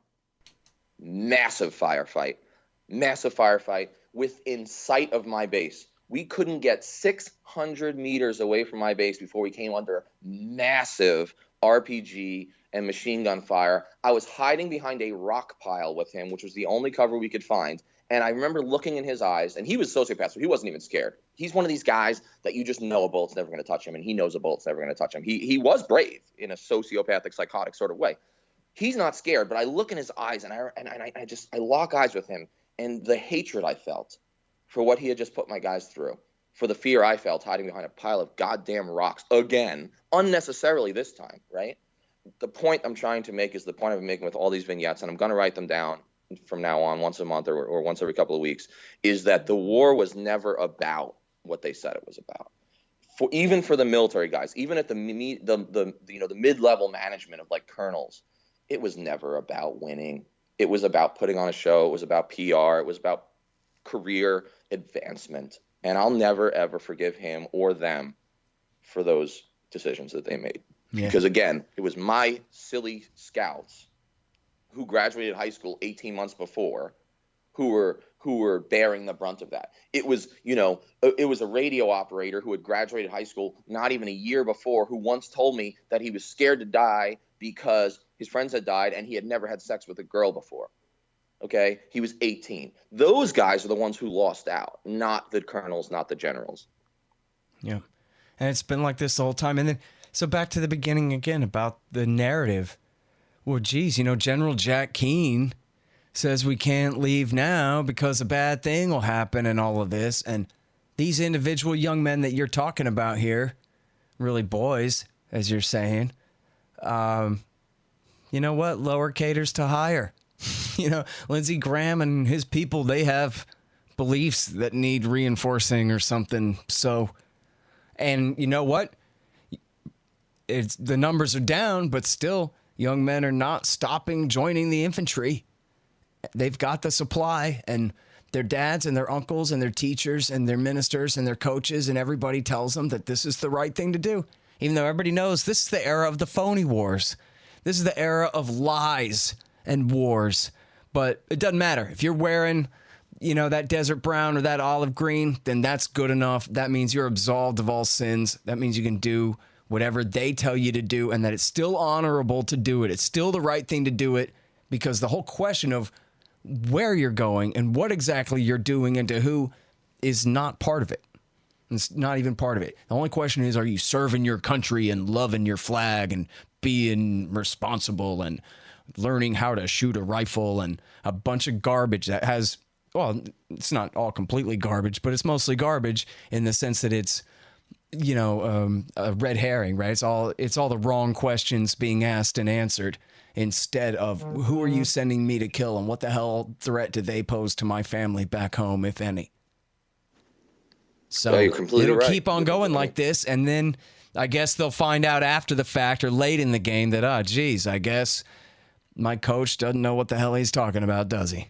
Massive firefight within sight of my base. We couldn't get 600 meters away from my base before we came under massive RPG and machine gun fire. I was hiding behind a rock pile with him, which was the only cover we could find. And I remember looking in his eyes, and he was a sociopath, so he wasn't even scared. He's one of these guys that you just know a bullet's never going to touch him, and he knows a bullet's never going to touch him. He was brave in a sociopathic, psychotic sort of way. He's not scared, but I look in his eyes, and I lock eyes with him, and the hatred I felt for what he had just put my guys through, for the fear I felt hiding behind a pile of goddamn rocks, again, unnecessarily this time, right? The point I'm trying to make is the point I've been making with all these vignettes, and I'm going to write them down from now on once a month or once every couple of weeks, is that the war was never about what they said it was about. Even for the military guys, even at the mid-level management of like colonels, it was never about winning. It was about putting on a show. It was about PR. It was about career advancement. And I'll never, ever forgive him or them for those decisions that they made. Yeah. Because, again, it was my silly scouts who graduated high school 18 months before who were bearing the brunt of that. It was, it was a radio operator who had graduated high school not even a year before who once told me that he was scared to die because his friends had died and he had never had sex with a girl before. Okay? He was 18. Those guys are the ones who lost out, not the colonels, not the generals. Yeah. And it's been like this the whole time. And then, so back to the beginning again about the narrative. Well, geez, General Jack Keane says we can't leave now because a bad thing will happen and all of this. And these individual young men that you're talking about here, really boys, as you're saying, you know what? Lower caters to higher. You know, Lindsey Graham and his people, they have beliefs that need reinforcing or something. So, and you know what? The numbers are down, but still, young men are not stopping joining the infantry. They've got the supply, and their dads and their uncles and their teachers and their ministers and their coaches and everybody tells them that this is the right thing to do. Even though everybody knows this is the era of the phony wars. This is the era of lies and wars. But it doesn't matter. If you're wearing, you know, that desert brown or that olive green, then that's good enough. That means you're absolved of all sins. That means you can do whatever they tell you to do, and that it's still honorable to do it. It's still the right thing to do it, because the whole question of where you're going and what exactly you're doing and to who is not part of it. It's not even part of it. The only question is, are you serving your country and loving your flag and being responsible and learning how to shoot a rifle and a bunch of garbage that has, well, it's not all completely garbage, but it's mostly garbage in the sense that it's, you know, a red herring, right? It's all the wrong questions being asked and answered instead of who are you sending me to kill and what the hell threat do they pose to my family back home, if any. So it'll keep on going like this, and then I guess they'll find out after the fact or late in the game that, geez, I guess my coach doesn't know what the hell he's talking about, does he?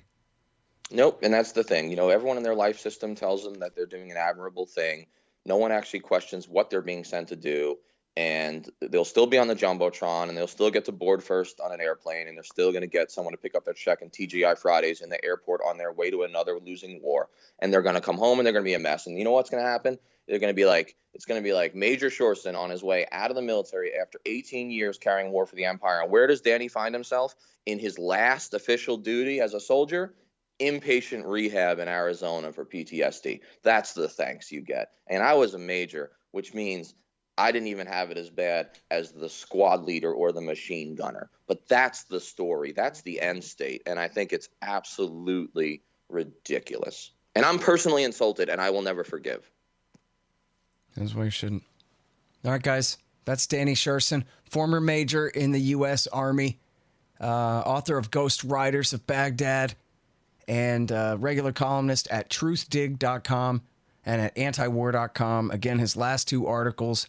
Nope, and that's the thing. You know, everyone in their life system tells them that they're doing an admirable thing. No one actually questions what they're being sent to do, and they'll still be on the Jumbotron, and they'll still get to board first on an airplane, and they're still going to get someone to pick up their check in TGI Fridays in the airport on their way to another losing war, and they're going to come home, and they're going to be a mess. And you know what's going to happen? It's going to be like Major Sjursen on his way out of the military after 18 years carrying war for the Empire. And where does Danny find himself? In his last official duty as a soldier? Inpatient rehab in Arizona for PTSD. That's the thanks you get. And I was a major, which means I didn't even have it as bad as the squad leader or the machine gunner. But that's the story. That's the end state. And I think it's absolutely ridiculous. And I'm personally insulted, and I will never forgive. That's why you shouldn't. All right, guys. That's Danny Sjursen, former major in the U.S. Army, author of Ghost Riders of Baghdad, and regular columnist at truthdig.com and at antiwar.com. Again, his last two articles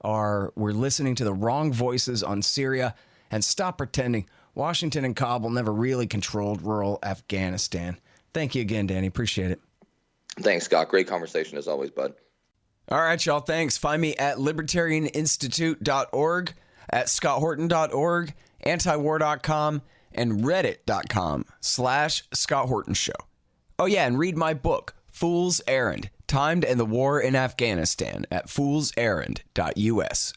are We're Listening to the Wrong Voices on Syria and Stop Pretending Washington and Kabul Never Really Controlled Rural Afghanistan. Thank you again, Danny. Appreciate it. Thanks, Scott. Great conversation as always, bud. All right, y'all. Thanks. Find me at libertarianinstitute.org, at scotthorton.org, antiwar.com, and reddit.com/Scott Horton Show. Oh, yeah, and read my book, Fool's Errand, Time to End the War in Afghanistan, at foolserrand.us.